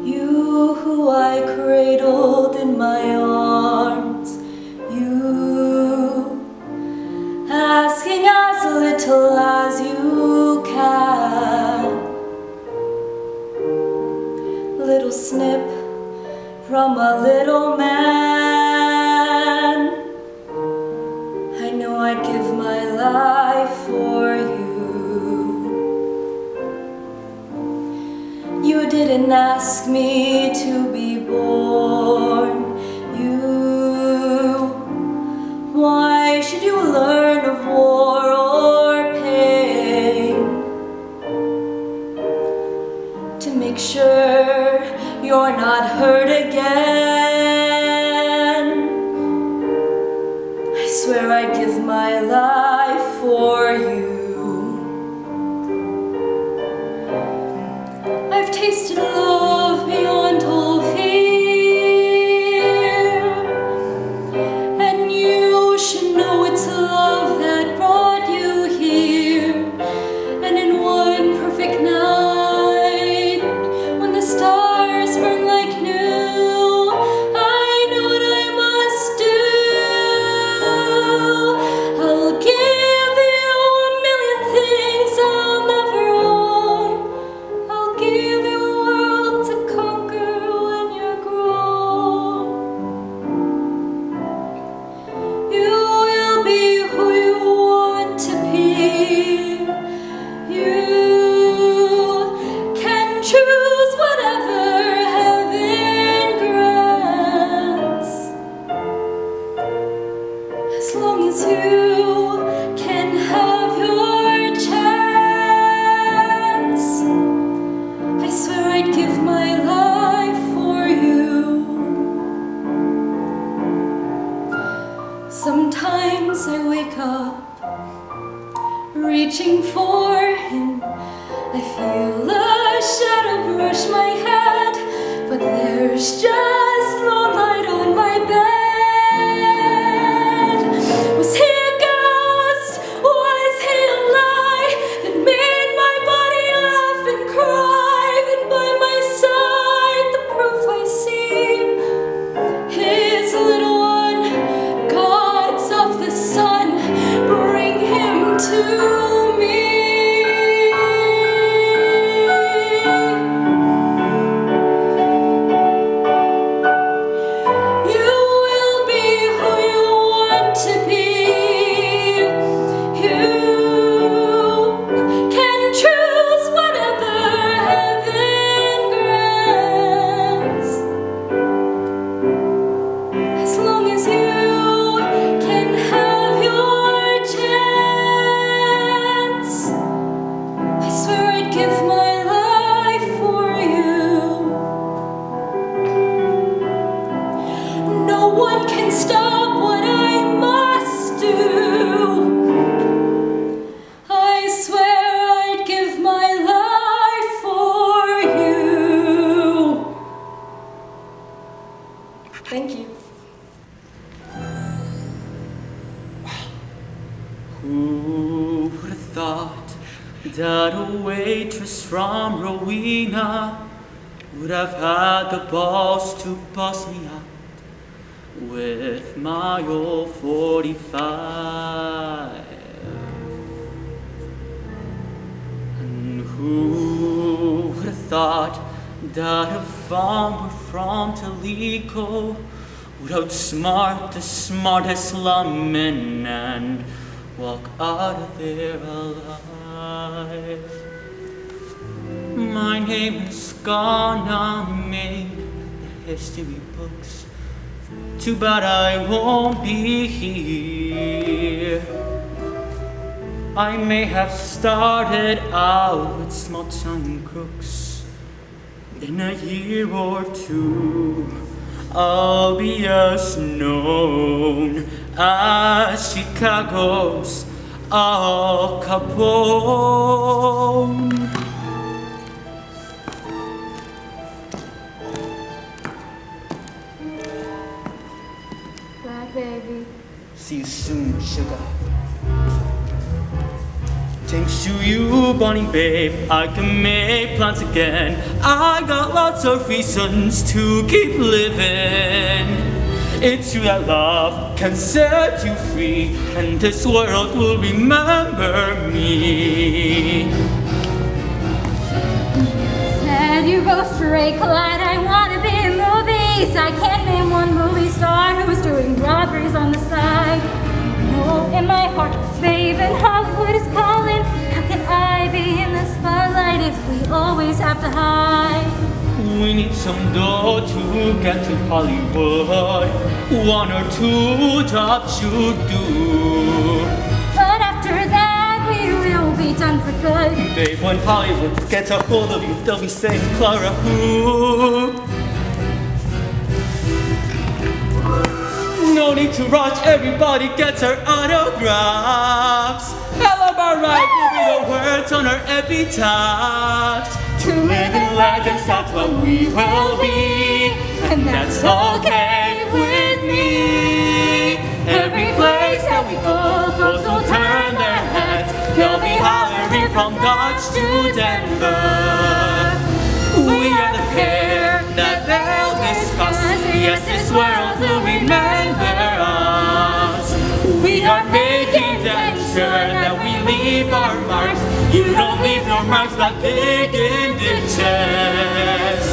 You who I cradled in my arms, you asking as little as you can. Little snip from a little man. I know I'd give my life for you. You didn't ask me to be born. Why should you learn of war or pain? To make sure you're not hurt again. I swear I'd give my life for you. I've tasted love beyond all fear, and you should know it's love that brought you here. And in one perfect night, when the stars reaching for him. I feel a shadow brush my head, but there's just moonlight on my bed. Was he a ghost? Was he a lie that made my body laugh and cry? Then by my side the proof I see, his little one, gods of the sun, bring him to me. You will be who you want to be. You can choose whatever heaven grants, as long as you can have your chance. I swear I'd give my life for you. No one can stop what I must do. I swear I'd give my life for you. Thank you. Who would have thought that a waitress from Rowena would have had the balls to bust me out with my old 45? And who would have thought that a farmer from Toledo would outsmart the smartest lawmen and walk out of there alive? My name is gonna make the history books. Too bad I won't be here. I may have started out with small-time crooks. In a year or two, I'll be as known as Chicago's Al Capone. Bye, baby. See you soon, sugar. Thanks to you, Bonnie babe, I can make plans again. I got lots of reasons to keep living. It's you that love can set you free, and this world will remember me. Said you go straight, Clyde, I wanna be in movies. I can't name one movie star who's doing robberies on the side. No, in my heart, babe, and Hollywood is calling. How can I be in the spotlight if we always have to hide? We need some dough to get to Hollywood. One or two jobs should do. But after that, we will be done for good. Babe, when Hollywood gets a hold of you, they'll be saying, Clara, who? No need to rush, everybody gets her autographs. Hello, my right will be the words on her epitaphs. To live in legends, that's what we will be, and that's okay with me. Every place that we go, folks will turn their heads. They'll be hollering from Dodge to Denver. We are the pair that they'll discuss. Yes, this world will remember us. We are making damn sure that we leave our marks. You don't leave no marks but digging ditches.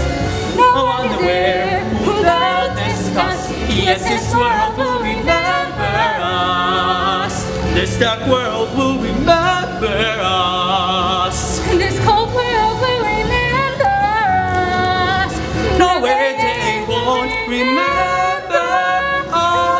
No wonder where who they'll discuss. Yes, this world will remember us. This dark world will remember us. This cold world will remember us. Nowhere they won't remember us.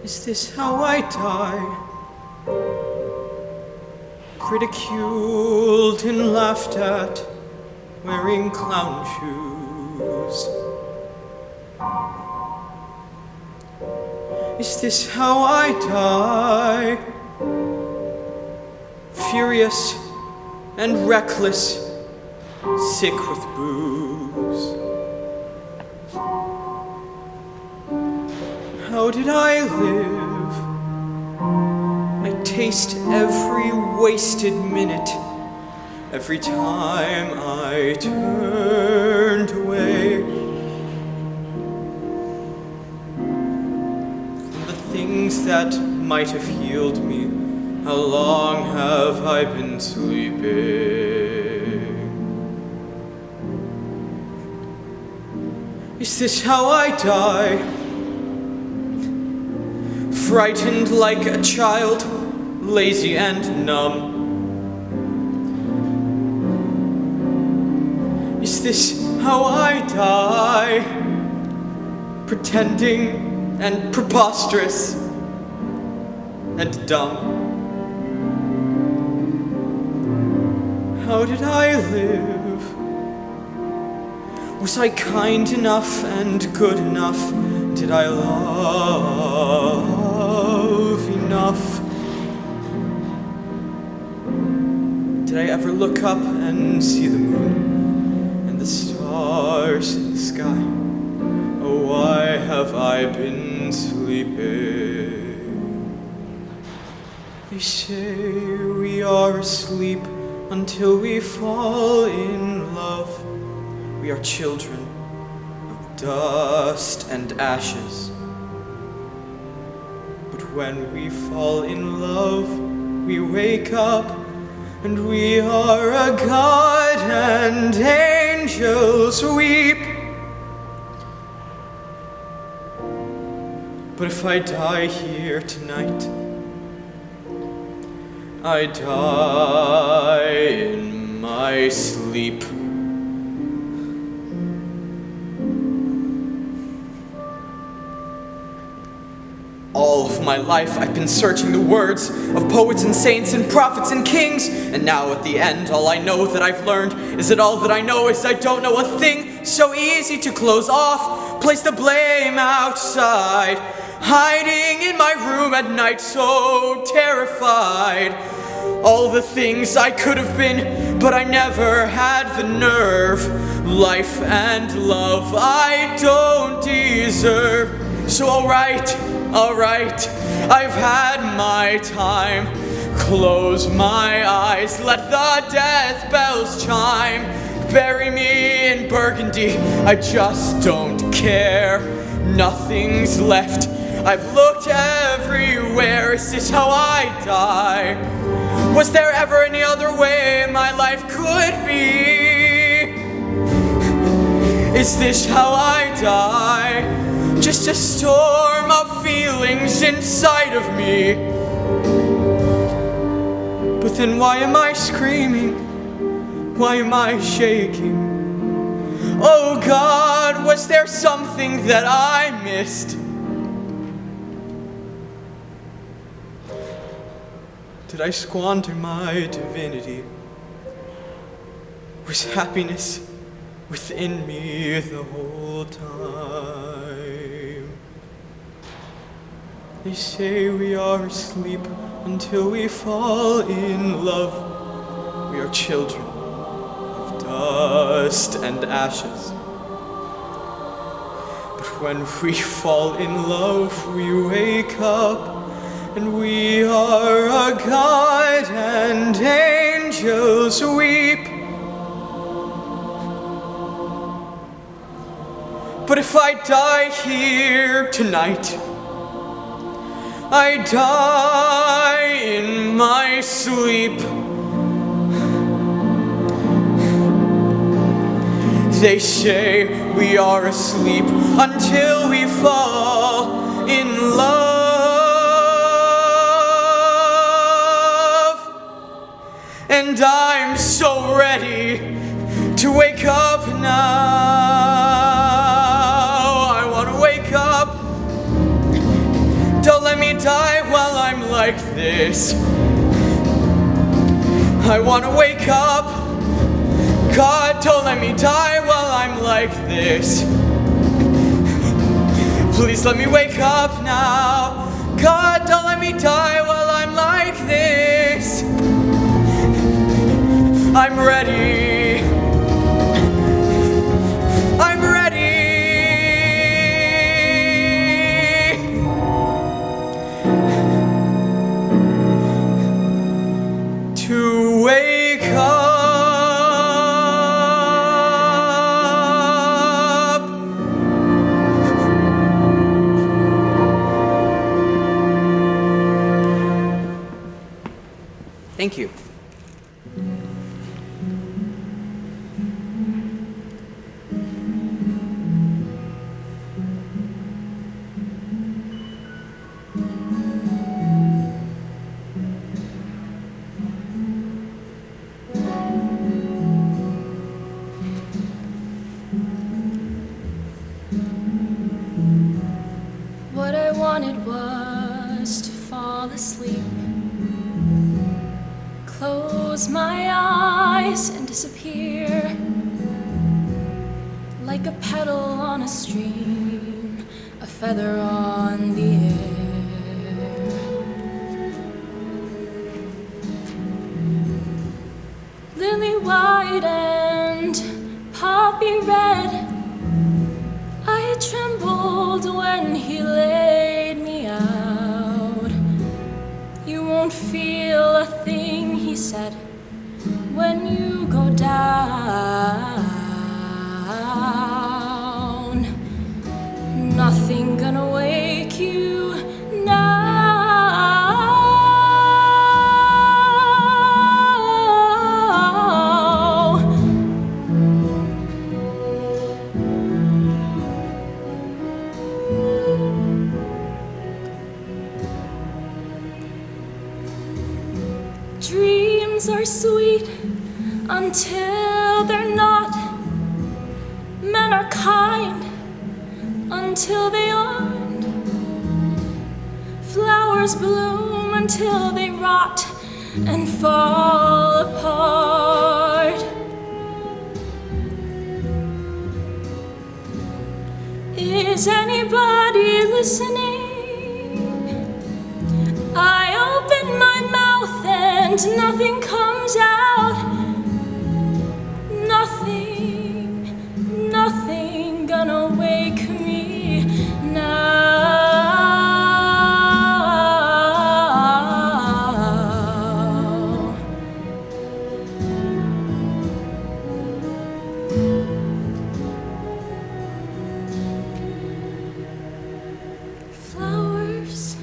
Is this how I die? Ridiculed and laughed at, wearing clown shoes. Is this how I die? Furious and reckless, sick with booze. How did I live? I taste every wasted minute, every time I turned away from the things that might have healed me. How long have I been sleeping? Is this how I die? Frightened like a child, lazy and numb. Is this how I die? Pretending and preposterous and dumb. How did I live? Was I kind enough and good enough? Did I love enough? Did I ever look up and see the moon and the stars in the sky? Oh, why have I been sleeping? They say we are asleep until we fall in love. We are children of dust and ashes. But when we fall in love, we wake up and we are a god and angels weep. But if I die here tonight, I die in my sleep. All of my life I've been searching the words of poets and saints and prophets and kings, and now at the end all I know that I've learned is that all that I know is I don't know a thing. So easy to close off, place the blame outside, hiding in my room at night so terrified. All the things I could have been, but I never had the nerve. Life and love I don't deserve. So alright, I've had my time. Close my eyes, let the death bells chime. Bury me in Burgundy, I just don't care. Nothing's left, I've looked everywhere. Is this how I die? Was there ever any other way my life could be? Is this how I die? Just a storm of feelings inside of me. But then why am I screaming? Why am I shaking? Oh God, was there something that I missed? Did I squander my divinity? Was happiness within me the whole time? They say we are asleep until we fall in love. We are children of dust and ashes. But when we fall in love, we wake up and we are a god and angels weep. But if I die here tonight, I die in my sleep. They say we are asleep until we fall in love. And I'm so ready to wake up now. I want to wake up. Don't let me like this. I wanna wake up. God, don't let me die while I'm like this. Please let me wake up now. God, don't let me die while I'm like this. I'm ready. I'm ready to wake up. Thank you. What I wanted was to fall asleep, close my eyes and disappear, like a petal on a stream, a feather on the air. Lily white and poppy red, I trembled when he laid me out. You won't feel a thing, he said, when you go down. Nothing gonna wake you now. Dreams are sweet until they're not. Men are kind until they aren't. Flowers bloom until they rot and fall apart. Is anybody listening? I open my mouth and nothing comes out. Nothing gonna wake me now. Flowers,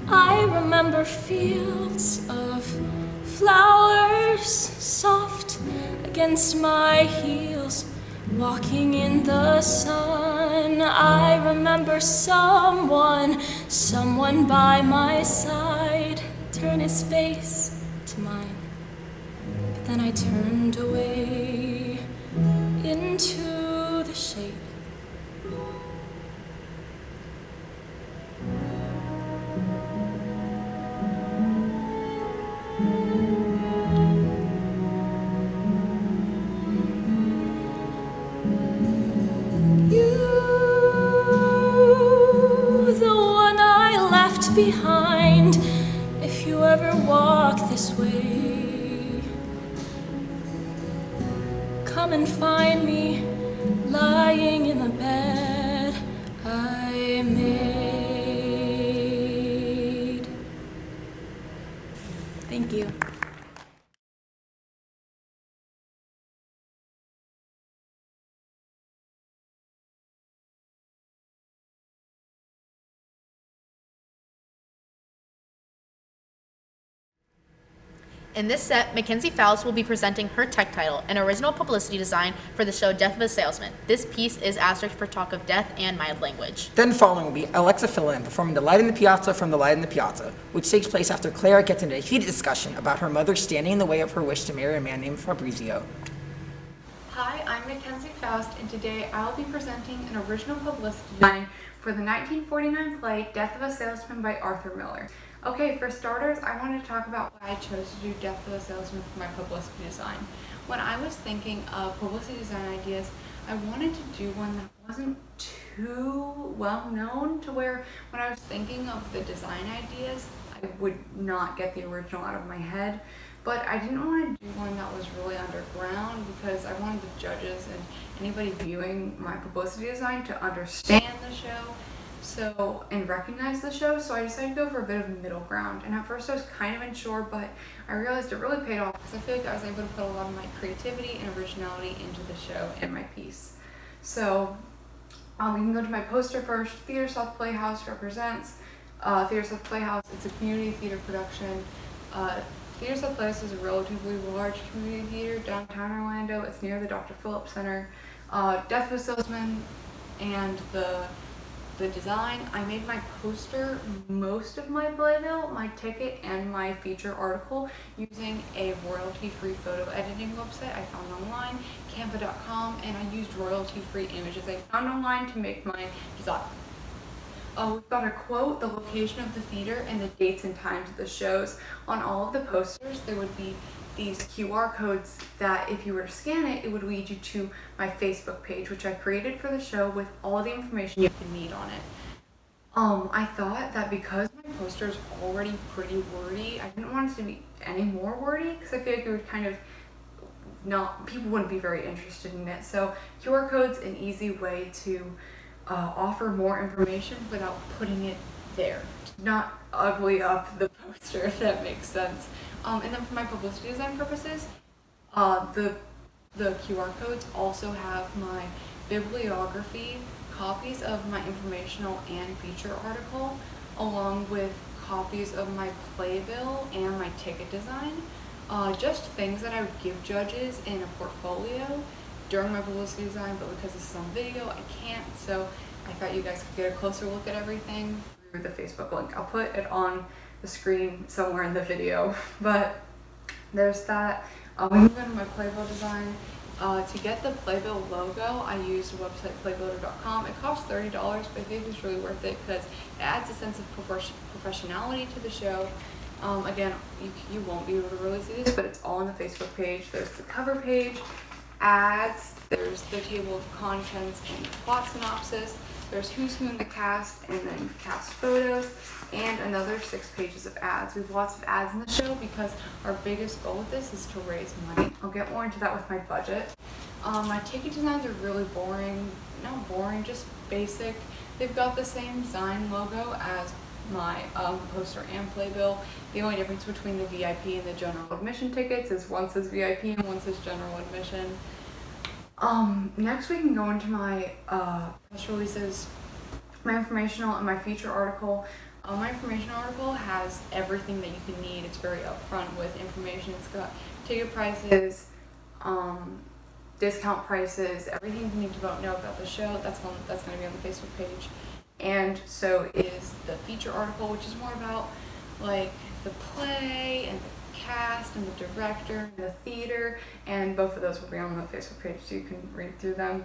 I remember fields of flowers, soft against my heels, walking in the sun. I remember someone by my side, turn his face to mine. But then I turned away into the shade. Behind, if you ever walk this way, come and find me lying in the bed I made. Thank you. In this set, Mekenzie Faust will be presenting her tech title, an original publicity design for the show Death of a Salesman. This piece is asterisk for talk of death and mild language. Then following will be Alexa Fillalan performing The Light in the Piazza from The Light in the Piazza, which takes place after Clara gets into a heated discussion about her mother standing in the way of her wish to marry a man named Fabrizio. Hi, I'm Mekenzie Faust, and today I'll be presenting an original publicity design for the 1949 play Death of a Salesman by Arthur Miller. Okay, for starters, I wanted to talk about why I chose to do Death of a Salesman for my publicity design. When I was thinking of publicity design ideas, I wanted to do one that wasn't too well known to where when I was thinking of the design ideas, I would not get the original out of my head. But I didn't want to do one that was really underground because I wanted the judges and anybody viewing my publicity design to understand the show and recognize the show. So I decided to go for a bit of a middle ground. And at first I was kind of unsure, but I realized it really paid off because I feel like I was able to put a lot of my creativity and originality into the show and my piece. So we can go to my poster first. Theater South Playhouse represents Theater South Playhouse. It's a community theater production. Theater South Playhouse is a relatively large community theater downtown Orlando. It's near the Dr. Phillips Center. Death of a Salesman and the design, I made my poster, most of my playbill, my ticket, and my feature article using a royalty-free photo editing website I found online, canva.com, and I used royalty-free images I found online to make my design. We've got a quote, the location of the theater, and the dates and times of the shows. On all of the posters, there would be these QR codes that if you were to scan it, it would lead you to my Facebook page, which I created for the show with all the information you could need on it. I thought that because my poster is already pretty wordy, I didn't want it to be any more wordy because I feel like it would kind of people wouldn't be very interested in it. So QR code's an easy way to offer more information without putting it there. Not ugly up the poster, if that makes sense. And then for my publicity design purposes, the QR codes also have my bibliography, copies of my informational and feature article, along with copies of my playbill and my ticket design. Just things that I would give judges in a portfolio during my publicity design, but because this is on video, I can't, so I thought you guys could get a closer look at everything through the Facebook link. I'll put it on the screen somewhere in the video, but there's that. We move into my playbill design. To get the playbill logo, I used the website playbuilder.com. It costs $30, but I think it's really worth it because it adds a sense of professionality to the show. Again, you won't be able to really see this, but it's all on the Facebook page. There's the cover page, ads, there's the table of contents and plot synopsis, there's who's who in the cast, and then cast photos, and another 6 pages of ads. We have lots of ads in the show because our biggest goal with this is to raise money. I'll get more into that with my budget. My ticket designs are really boring. Not boring, just basic. They've got the same design logo as my poster and playbill. The only difference between the VIP and the general admission tickets is one says VIP and one says general admission. Next we can go into my press releases, my informational and my feature article. My information article has everything that you can need. It's very upfront with information. It's got ticket prices, discount prices, everything you need to know about the show. That's going to be on the Facebook page. And so is the feature article, which is more about like the play and the cast and the director and the theater, and both of those will be on the Facebook page so you can read through them.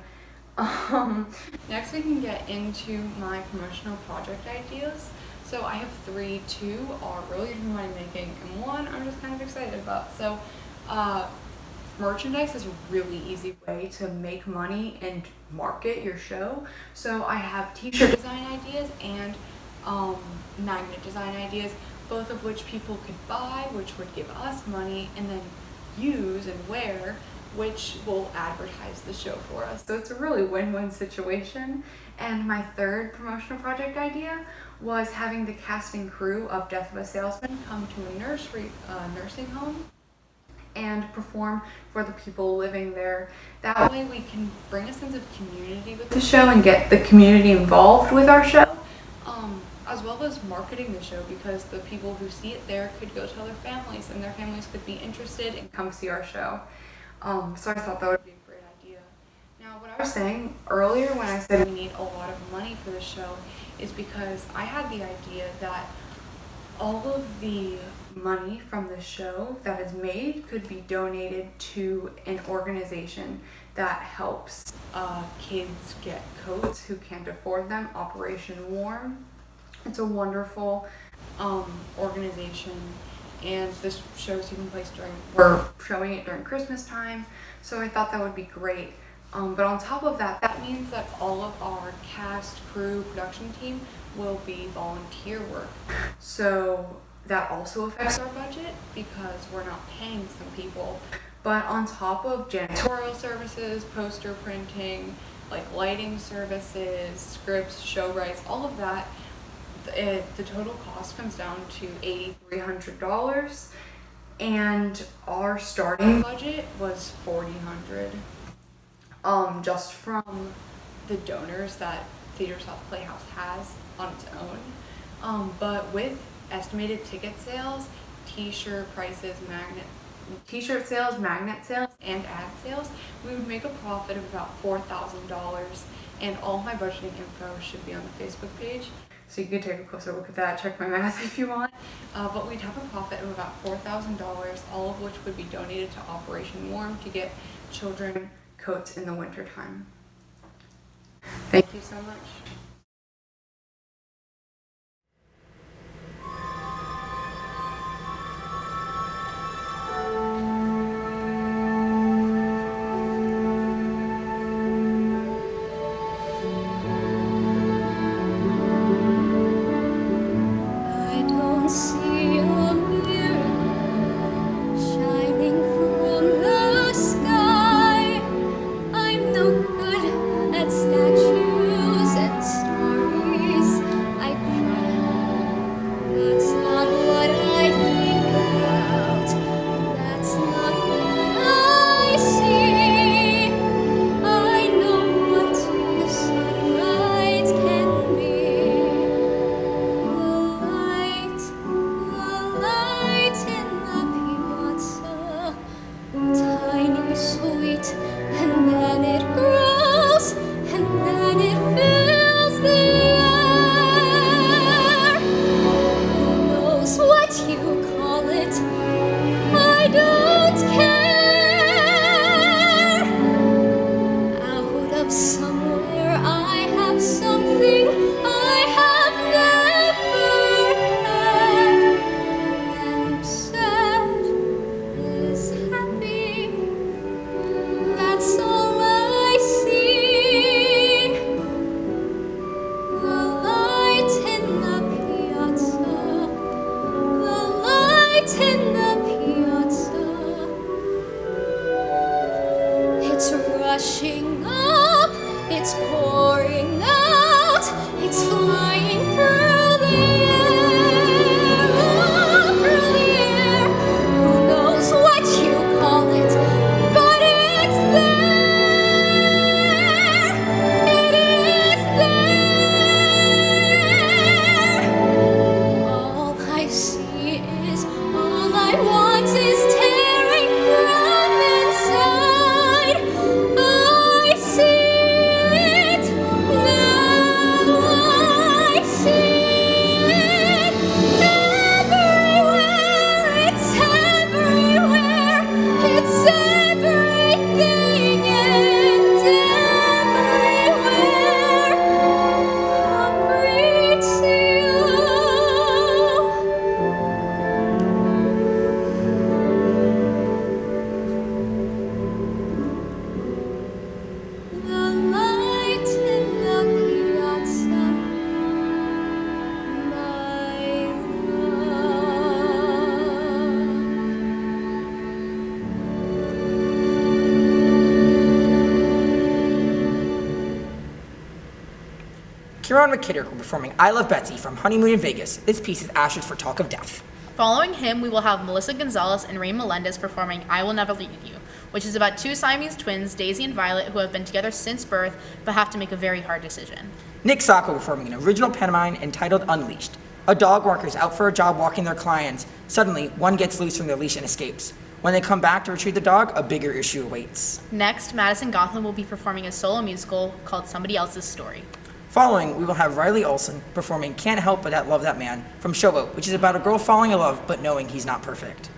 Next we can get into my promotional project ideas. So I have 3, 2 are really money making, and 1 I'm just kind of excited about. So merchandise is a really easy way to make money and market your show. So I have t-shirt design ideas and magnet design ideas, both of which people could buy, which would give us money, and then use and wear, which will advertise the show for us. So it's a really win-win situation. And my third promotional project idea was having the cast and crew of Death of a Salesman come to a nursing home and perform for the people living there. That way we can bring a sense of community with the show and get the community involved with our show, as well as marketing the show, because the people who see it there could go tell their families, and their families could be interested and come see our show. So I thought that would be a great idea. Now, what I was saying earlier when I said we need a lot of money for the show is because I had the idea that all of the money from the show that is made could be donated to an organization that helps kids get coats who can't afford them, Operation Warm. It's a wonderful organization, and this show's taking place we're showing it during Christmas time, so I thought that would be great. But on top of that, that means that all of our cast, crew, production team will be volunteer work. So that also affects our budget because we're not paying some people. But on top of janitorial services, poster printing, like lighting services, scripts, show rights, all of that, the total cost comes down to $8,300, and our starting budget was $4,000. Just from the donors that Theater South Playhouse has on its own. But with estimated ticket sales, t-shirt prices, t-shirt sales, magnet sales, and ad sales, we would make a profit of about $4,000. And all my budgeting info should be on the Facebook page, so you can take a closer look at that, check my math if you want. But we'd have a profit of about $4,000, all of which would be donated to Operation Warm to get children coats in the winter time. Thank you so much. Kieron McKitterick will be performing I Love Betsy from Honeymoon in Vegas. This piece is ushered for Talk of Death. Following him, we will have Melissa Gonzalez and Ray Melendez performing I Will Never Leave You, which is about two Siamese twins, Daisy and Violet, who have been together since birth but have to make a very hard decision. Nick Sacco performing an original pantomime entitled Unleashed. A dog walker is out for a job walking their clients. Suddenly, one gets loose from their leash and escapes. When they come back to retrieve the dog, a bigger issue awaits. Next, Madison Gotham will be performing a solo musical called Somebody Else's Story. Following, we will have Rylee Oslund performing Can't Help But Love That Man from Showboat, which is about a girl falling in love but knowing he's not perfect.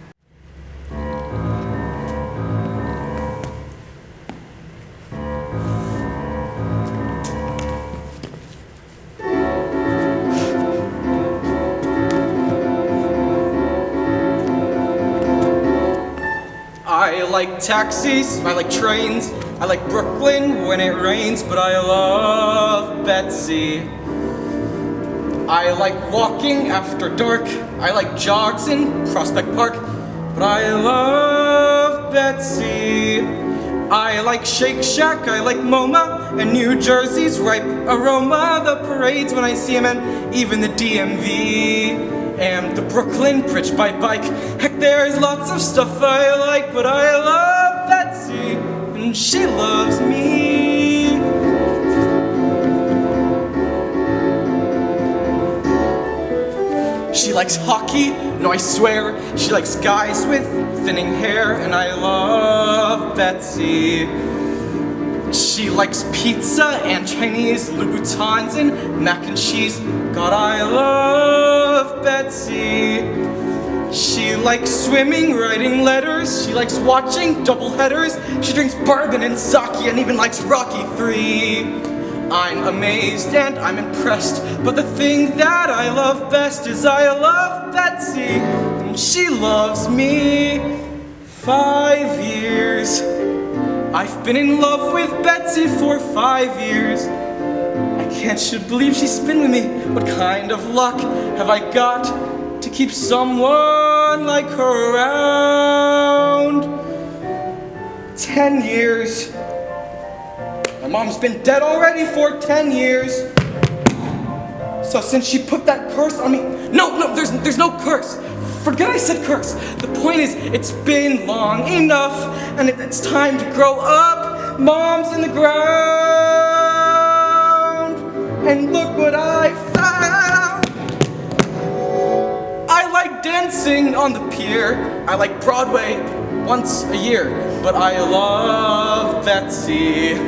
I like taxis, I like trains, I like Brooklyn when it rains, but I love Betsy. I like walking after dark, I like jogs in Prospect Park, but I love Betsy. I like Shake Shack, I like MoMA, and New Jersey's ripe aroma, the parades when I see 'em, and even the DMV. And the Brooklyn Bridge by bike. Heck, there's lots of stuff I like, but I love Betsy, and she loves me. She likes hockey, no I swear. She likes guys with thinning hair, and I love Betsy. She likes pizza and Chinese, Louboutins and mac and cheese. God, I love Betsy. She likes swimming, writing letters. She likes watching double headers. She drinks bourbon and sake and even likes Rocky III. I'm amazed and I'm impressed, but the thing that I love best is I love Betsy, and she loves me. 5 years. I've been in love with Betsy for 5 years. I can't believe she's been with me. What kind of luck have I got to keep someone like her around? 10 years. My mom's been dead already for 10 years. So since she put that curse on me, no, there's no curse. Forget I said curse. The point is, it's been long enough, and it's time to grow up. Mom's in the ground, and look what I found. I like dancing on the pier. I like Broadway once a year, but I love Betsy.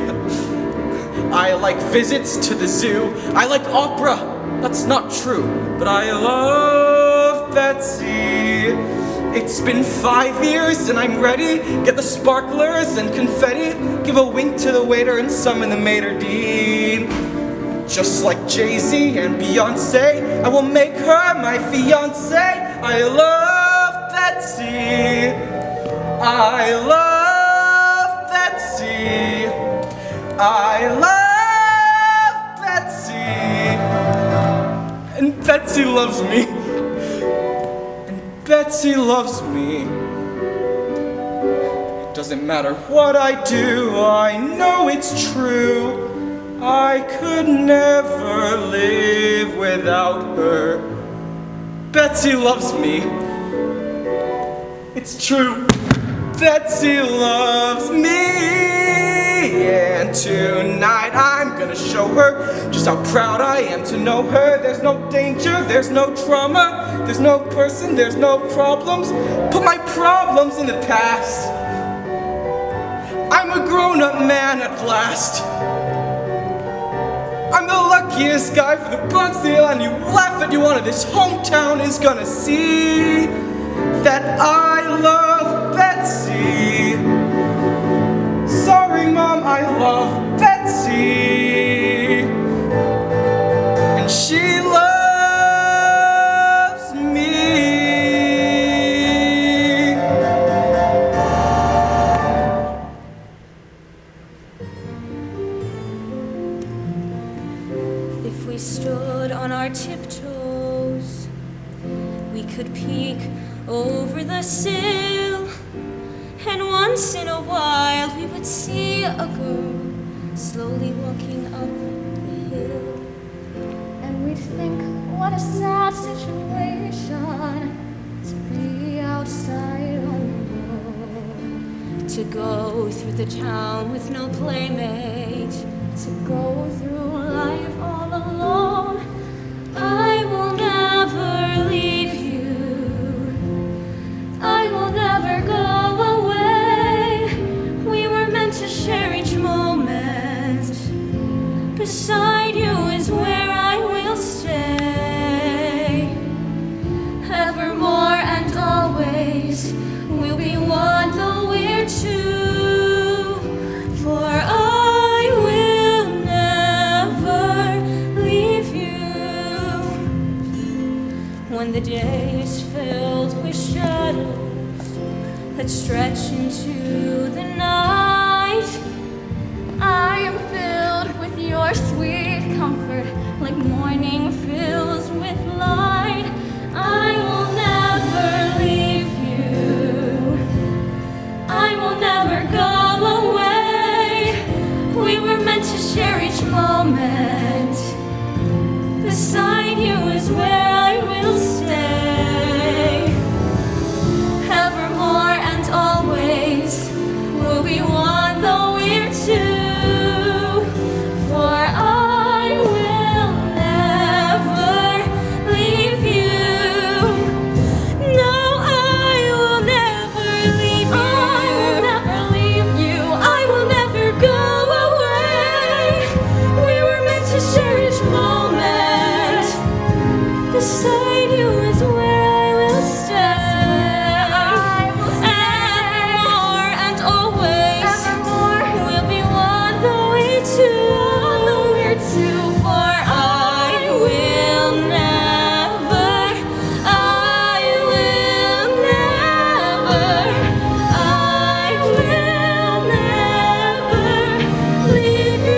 I like visits to the zoo. I like opera. That's not true, but I love Betsy. It's been 5 years and I'm ready. Get the sparklers and confetti. Give a wink to the waiter and summon the maitre d'. Just like Jay-Z and Beyonce, I will make her my fiancé. I love Betsy. I love Betsy. I love Betsy. And Betsy loves me. And Betsy loves me. It doesn't matter what I do, I know it's true. I could never live without her. Betsy loves me. It's true. Betsy loves me. And tonight I'm gonna show her just how proud I am to know her. There's no danger, there's no trauma, there's no person, there's no problems. Put my problems in the past. I'm a grown-up man at last. I'm the luckiest guy for the Bronx deal, and you laugh at you one of this hometown is gonna see that I love Betsy. Sorry, Mom, I love Betsy. And she loves me. If we stood on our tiptoes, we could peek over the sill, and once in a while we would see a girl slowly walking up the hill. And we'd think, what a sad situation to be outside on the road. To go through the town with no playmate, To go through life all alone. I will never leave you. I will never go away. We were meant to share each moment beside you. is where I will stay. Evermore and always we'll be one though we're two. For I will never leave you. When the day is filled with shadows that stretch into the night, I am filled with your sweet comfort, like morning fills with light. I will never leave you. I will never go away. We were meant to share each moment. Beside you is where I will stay. Evermore and always we'll be one though we're two. For I will never leave you. No, I will never leave you. I will never leave you. I will never go away. We were meant to share each moment. Beside you is where I will stay. Evermore and always we'll be one though we're two. For I will never, I will never leave you.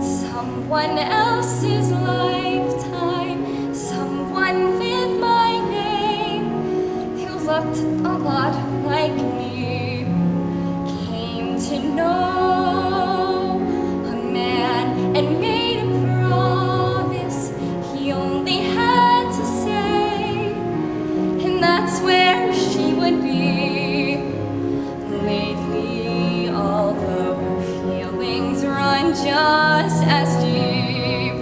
Someone else's lifetime, someone with my name, who looked a lot like me, came to know a man and made a promise he only had to say, and that's where she would be. Lately, although her feelings run just as deep,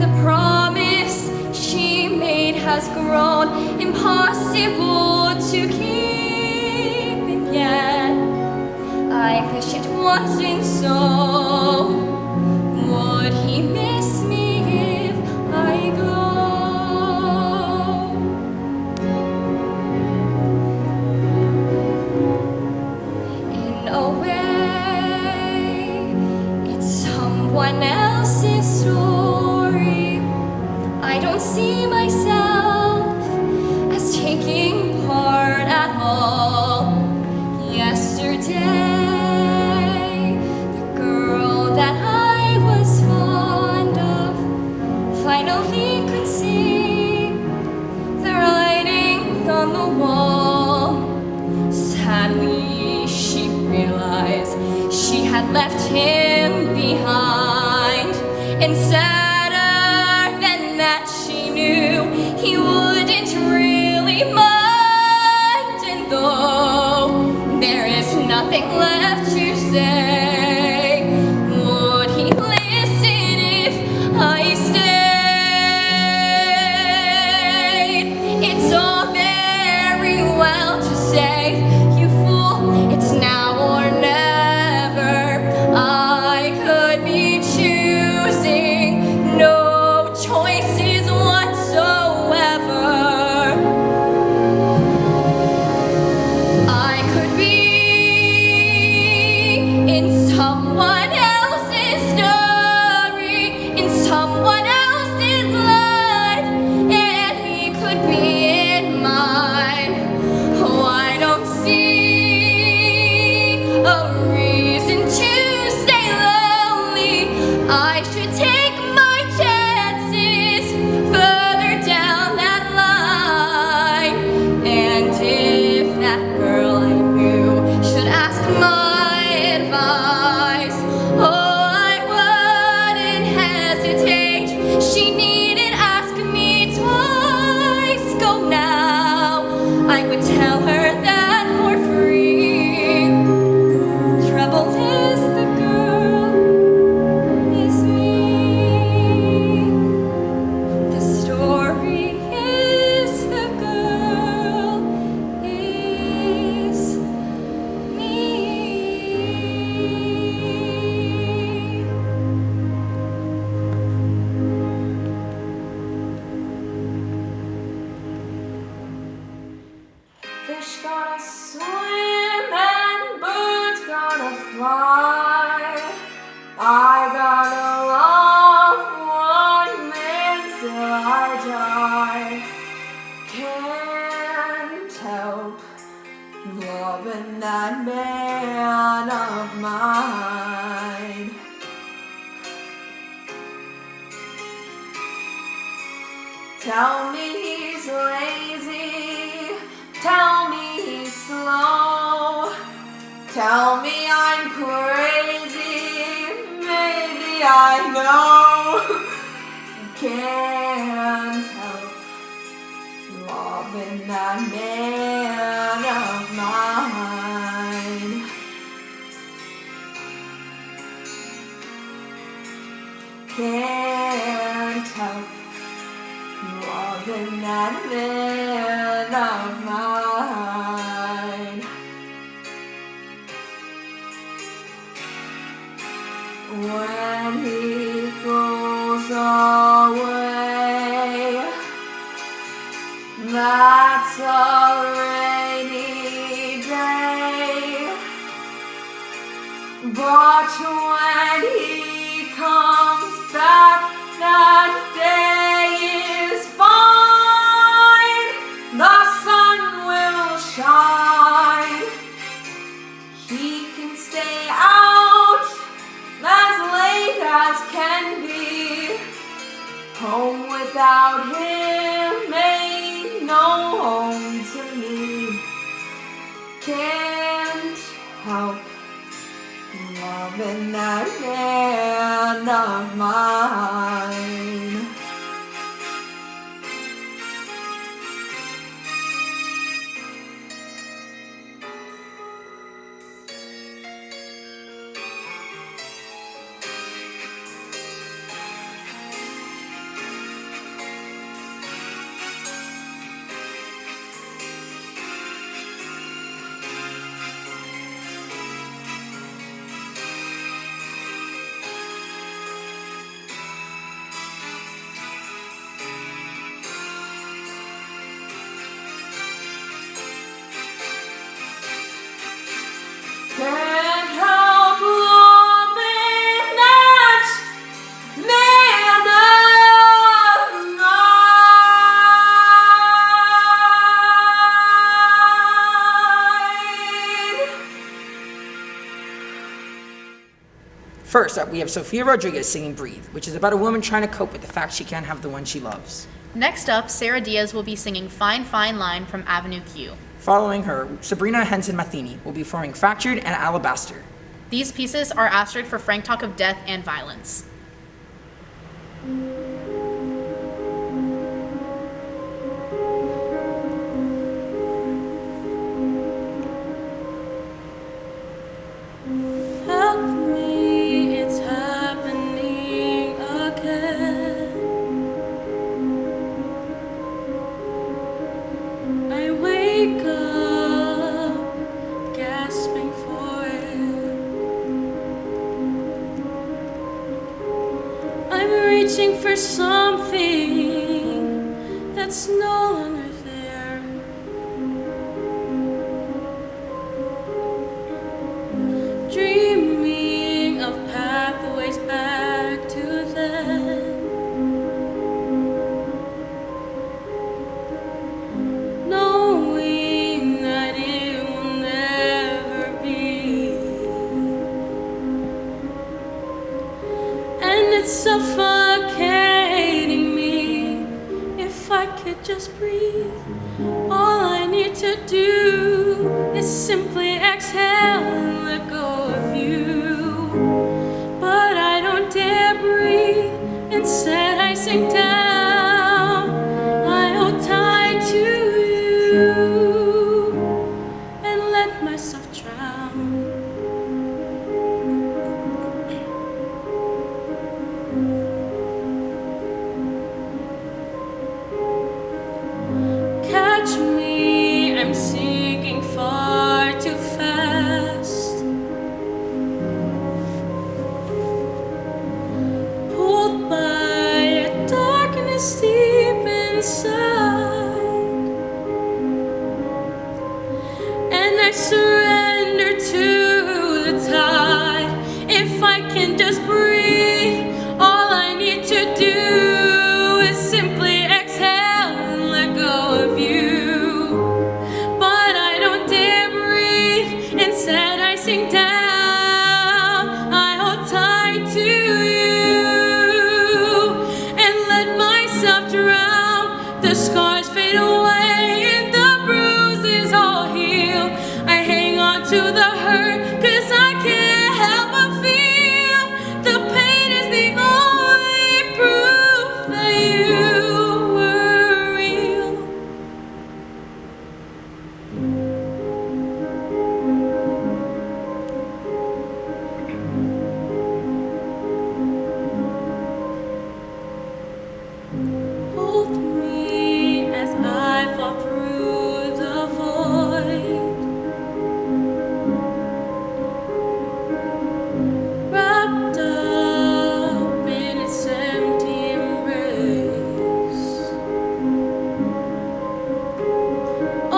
the promise she made has grown impossible to keep, and yet I wish it wasn't so. Would he miss me if I go? In a way, it's someone else's story. and that she knew he wouldn't really mind. And though there is nothing left to say, would he listen if I stayed? It's all very well to say, you fool, it's now or never. I could be choosing no choices whatsoever. I could be in someone else's story, in someone else's life, and he could be in mine. Oh, I don't see a reason to stay lonely. I should take my chances further down that line. And if that girl I knew should ask my advice, oh, I wouldn't hesitate. She needn't ask me twice. Go now, I would tell her that for free. Trouble is the girl, is me. The story is the girl, is me. Fish gonna swim and birds gonna fly. I gotta love one man till I die. Can't help loving that man of mine. Tell me he's lazy. Tell me he's slow. Tell me I'm crazy. Maybe I know. Can't help loving that man of mine. Can't help loving that man of mine. When he goes away, that's a rainy day. But when he comes back, that day is fine. The sun will shine. He can stay out as late as can be. Home without him ain't no home to me. Can't help loving that man of mine. Can't help loving that man of mine. First up, we have Sophia Rodriguez singing Breathe, which is about a woman trying to cope with the fact she can't have the one she loves. Next up, Sarah Diaz will be singing Fine Fine Line from Avenue Q. Following her, Sabrina Henson-Matheny will be performing Fractured and Alabaster. These pieces are asterisk for frank talk of death and violence. there's something that's no longer there. Dreaming of pathways back to then. Knowing that it will never be. And it's suffocating me. If I could just breathe, all I need to do is simply exhale and let go of you. But I don't dare breathe, instead I sink down. I hold tight to you and let myself drown. Catch me, I'm sinking far too fast. Pulled by a darkness deep inside, and I surrender to the tide. If I can just breathe, all I need to do is simply exhale and let go of you. But I don't dare breathe, instead I sink down. I hold tight to you and let myself drown. The scars fade away and the bruises all heal. I hang on to the hurt, 'cause I can't help but feel the pain is the only proof that you were real. Hold me as I fall through the void, wrapped up in its empty embrace,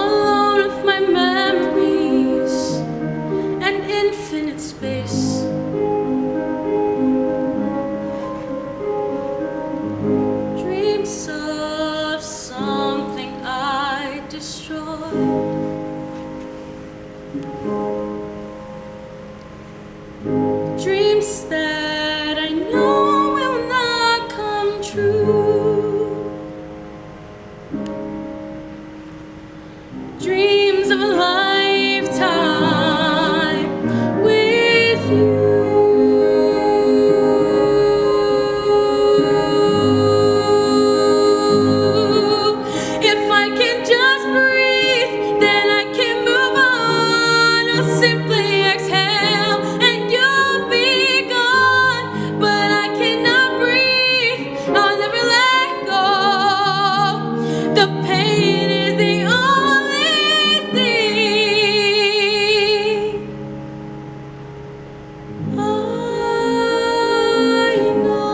alone with my memories and infinite space. Dreams of something I destroyed. Dreams that I know will not come true. Dreams of a lifetime with you. If I can just breathe, then I can move on. I'll simply exhale and you'll be gone. But I cannot breathe, I'll never let go. The pain is the only thing I know.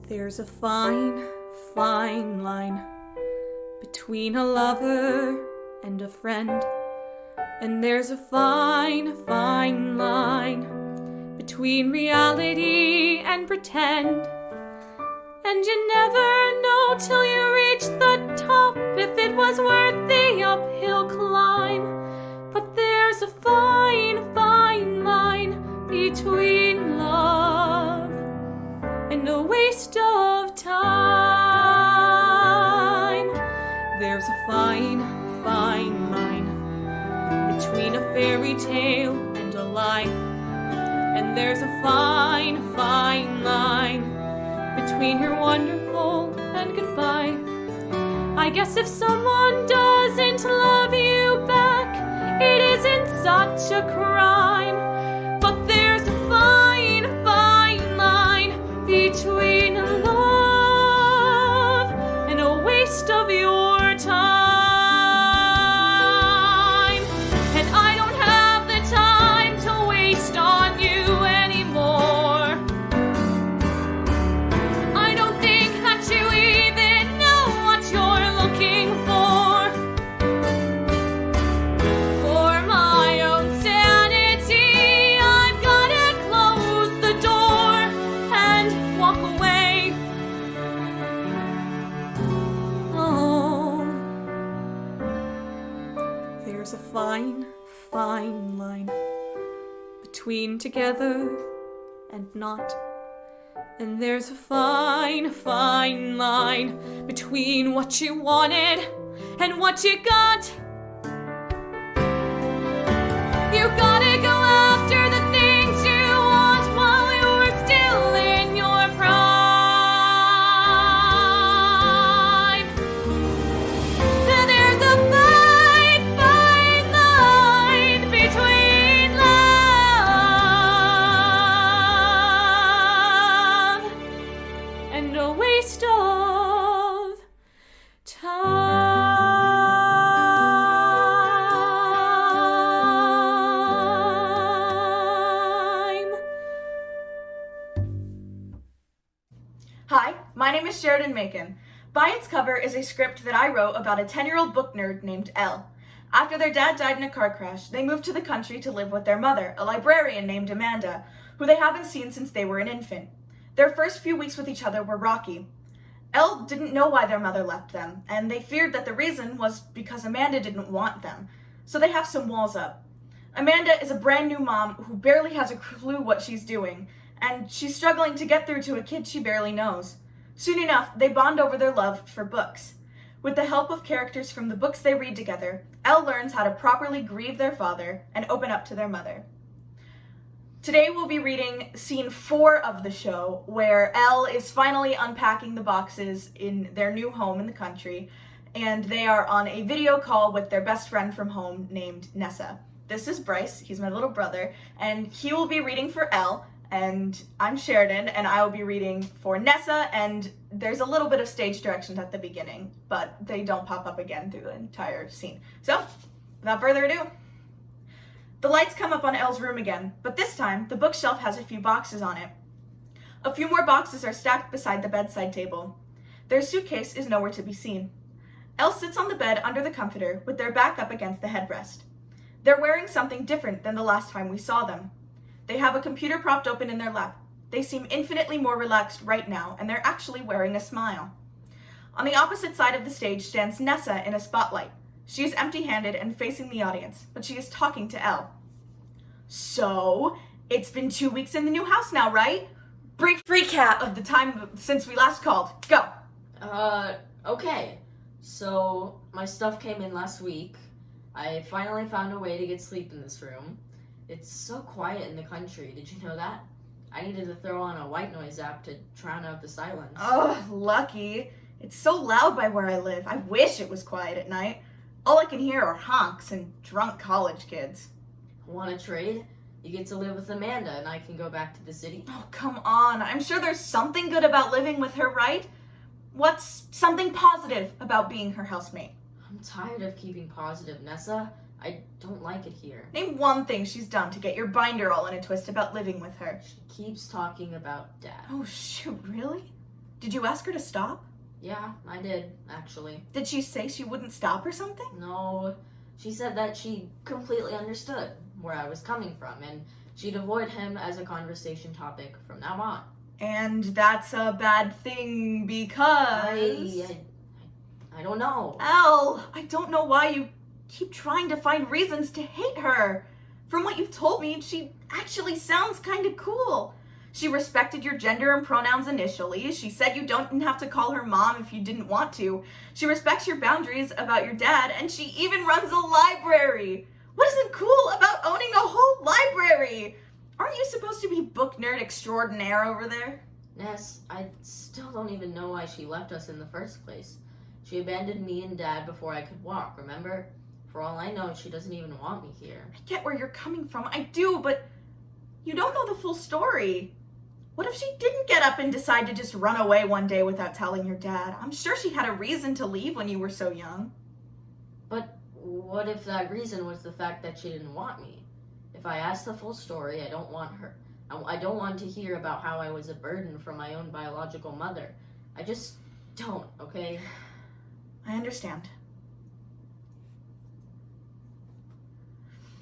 There's a fine, fine line between a lover and a friend. And there's a fine, fine line between reality and pretend. And you never know till you reach the top if it was worth the uphill climb. But there's a fine, fine line between love and a waste of time. There's a fine, fine line between a fairy tale and a lie. And there's a fine, fine line between you're wonderful and goodbye. I guess if someone doesn't love you back, it isn't such a crime. But there's a fine, fine line walk away. Oh, there's a fine, fine line between together and not. And there's a fine, fine line between what you wanted and what you got. You gotta go after the things you want while you're still in your prime. There's a fine, fine line between love and a waste of time. Hi, my name is Sheridan Macon. By its cover is a script that I wrote about a 10-year-old book nerd named Elle. After their dad died in a car crash, they moved to the country to live with their mother, a librarian named Amanda, who they haven't seen since they were an infant. Their first few weeks with each other were rocky. Elle didn't know why their mother left them, and they feared that the reason was because Amanda didn't want them. So they have some walls up. Amanda is a brand new mom who barely has a clue what she's doing, and she's struggling to get through to a kid she barely knows. Soon enough, they bond over their love for books. With the help of characters from the books they read together, Elle learns how to properly grieve their father and open up to their mother. Today we'll be reading scene 4 of the show, where Elle is finally unpacking the boxes in their new home in the country, and they are on a video call with their best friend from home named Nessa. This is Bryce, he's my little brother, and he will be reading for Elle, and I'm Sheridan, and I will be reading for Nessa, and there's a little bit of stage directions at the beginning, but they don't pop up again through the entire scene. So, without further ado, the lights come up on Elle's room again, but this time, the bookshelf has a few boxes on it. A few more boxes are stacked beside the bedside table. Their suitcase is nowhere to be seen. Elle sits on the bed under the comforter with their back up against the headrest. They're wearing something different than the last time we saw them. They have a computer propped open in their lap. They seem infinitely more relaxed right now, and they're actually wearing a smile. On the opposite side of the stage stands Nessa in a spotlight. She is empty-handed and facing the audience, but she is talking to Elle. So, it's been 2 weeks in the new house now, right? Brief recap of the time since we last called. Go! Okay. So, my stuff came in last week. I finally found a way to get sleep in this room. It's so quiet in the country, did you know that? I needed to throw on a white noise app to drown out the silence. Oh, lucky. It's so loud by where I live. I wish it was quiet at night. All I can hear are honks and drunk college kids. Want to trade? You get to live with Amanda and I can go back to the city. Oh, come on. I'm sure there's something good about living with her, right? What's something positive about being her housemate? I'm tired of keeping positive, Nessa. I don't like it here. Name one thing she's done to get your binder all in a twist about living with her. She keeps talking about Dad. Oh, shoot, really? Did you ask her to stop? Yeah, I did, actually. Did she say she wouldn't stop or something? No, she said that she completely understood where I was coming from, and she'd avoid him as a conversation topic from now on. And that's a bad thing because... I don't know. Elle, I don't know why you keep trying to find reasons to hate her. From what you've told me, she actually sounds kind of cool. She respected your gender and pronouns initially. She said you don't have to call her mom if you didn't want to. She respects your boundaries about your dad, and she even runs a library. What isn't cool about owning a whole library? Aren't you supposed to be book nerd extraordinaire over there? Ness, I still don't even know why she left us in the first place. She abandoned me and Dad before I could walk, remember? For all I know, she doesn't even want me here. I get where you're coming from. I do, but you don't know the full story. What if she didn't get up and decide to just run away one day without telling your dad? I'm sure she had a reason to leave when you were so young. But what if that reason was the fact that she didn't want me? If I ask the full story, I don't want her. I don't want to hear about how I was a burden from my own biological mother. I just don't, okay? I understand.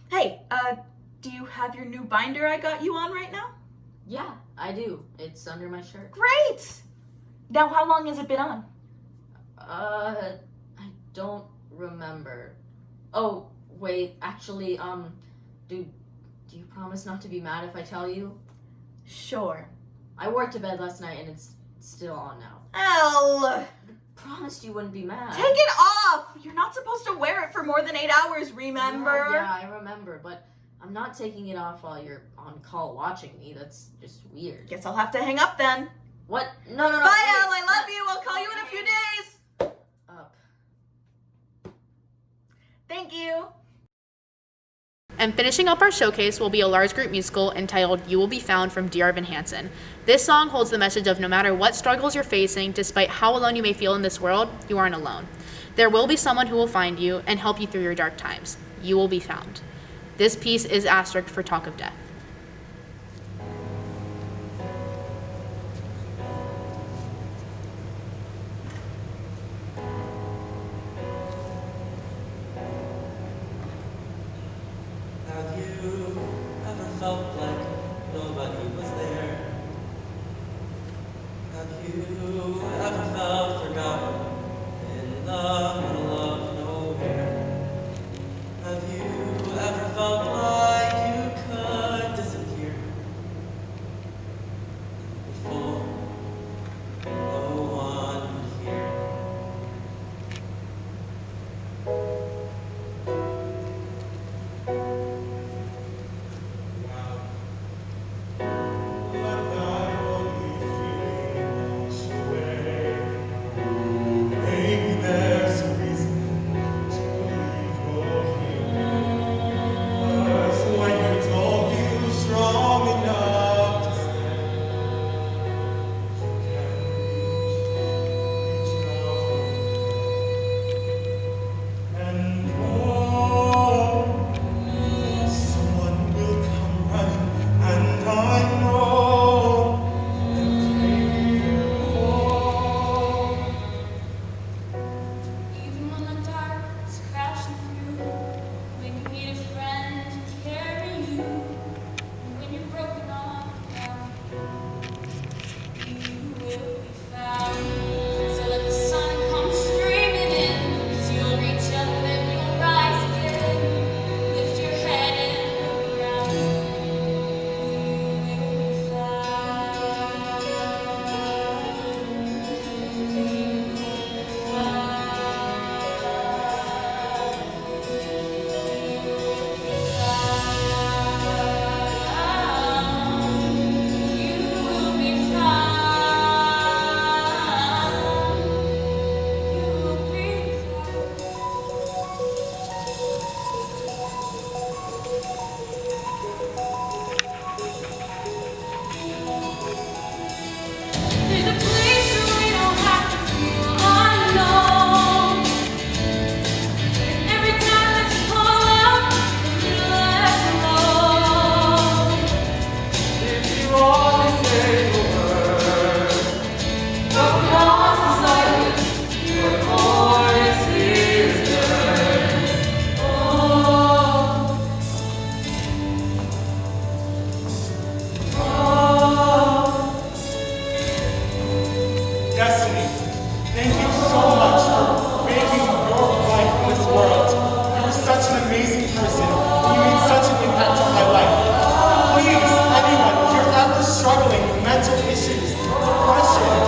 Hey, do you have your new binder I got you on right now? Yeah, I do. It's under my shirt. Great! Now, how long has it been on? I don't remember. Oh, wait, actually, do you promise not to be mad if I tell you? Sure. I wore it to bed last night and it's still on now. Elle! Promised you wouldn't be mad. Take it off! You're not supposed to wear it for more than 8 hours, remember? Yeah, I remember, but I'm not taking it off while you're on call watching me. That's just weird. Guess I'll have to hang up then. What? No. Bye, Elle. I love you. I'll call you in a few days. Up. Thank you. And finishing up our showcase will be a large group musical entitled You Will Be Found from Dear Evan Hansen. This song holds the message of no matter what struggles you're facing, despite how alone you may feel in this world, you aren't alone. There will be someone who will find you and help you through your dark times. You will be found. This piece is asterisk for Talk of Death. Have you ever felt like nobody was there? Have you ever felt forgotten in the middle of nowhere? Have you ever felt like you could disappear before no one would hear? Even when the dark is crashing through, when you need a friend to carry you, and when you're broken on the ground, you will be found. So let the sun come streaming in, 'cause you'll reach up and you'll rise again. Lift your head and look around. You will be found. There's a place where we don't have to feel unknown. Every time that you pull up, you're less alone. If you always say the word, across the silence, your voice is heard. Oh, Destiny, thank you so much for making your life in this world. You were such an amazing person. You made such an impact on my life. Please, anyone, if you're ever struggling with mental issues, depression,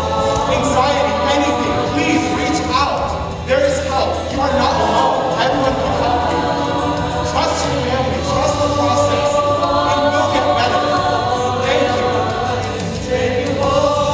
anxiety, anything, please reach out. There is help. You are not alone. Everyone can help you. Trust your family. Trust the process. It will get better. Thank you. Take it home.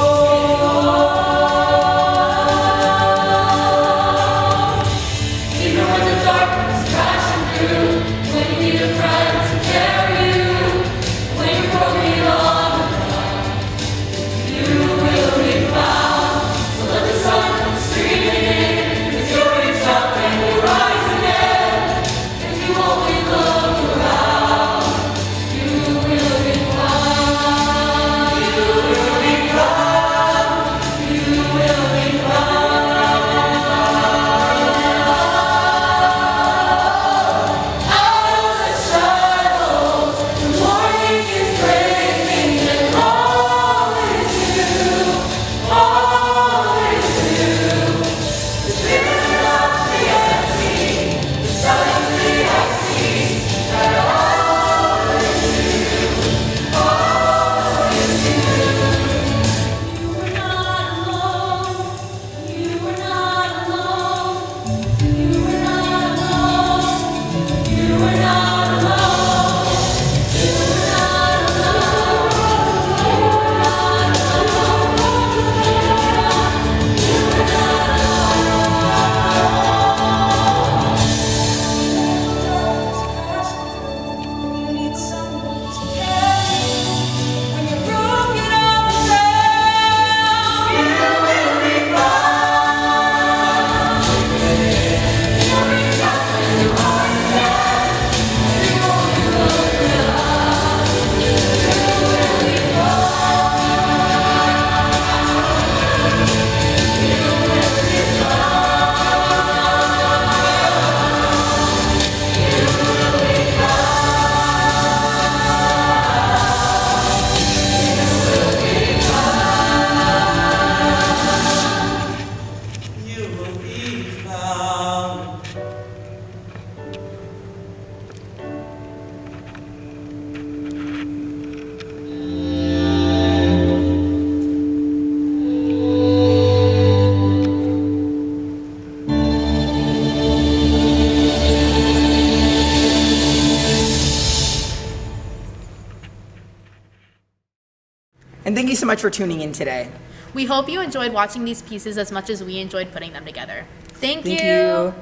And thank you so much for tuning in today. We hope you enjoyed watching these pieces as much as we enjoyed putting them together. Thank you.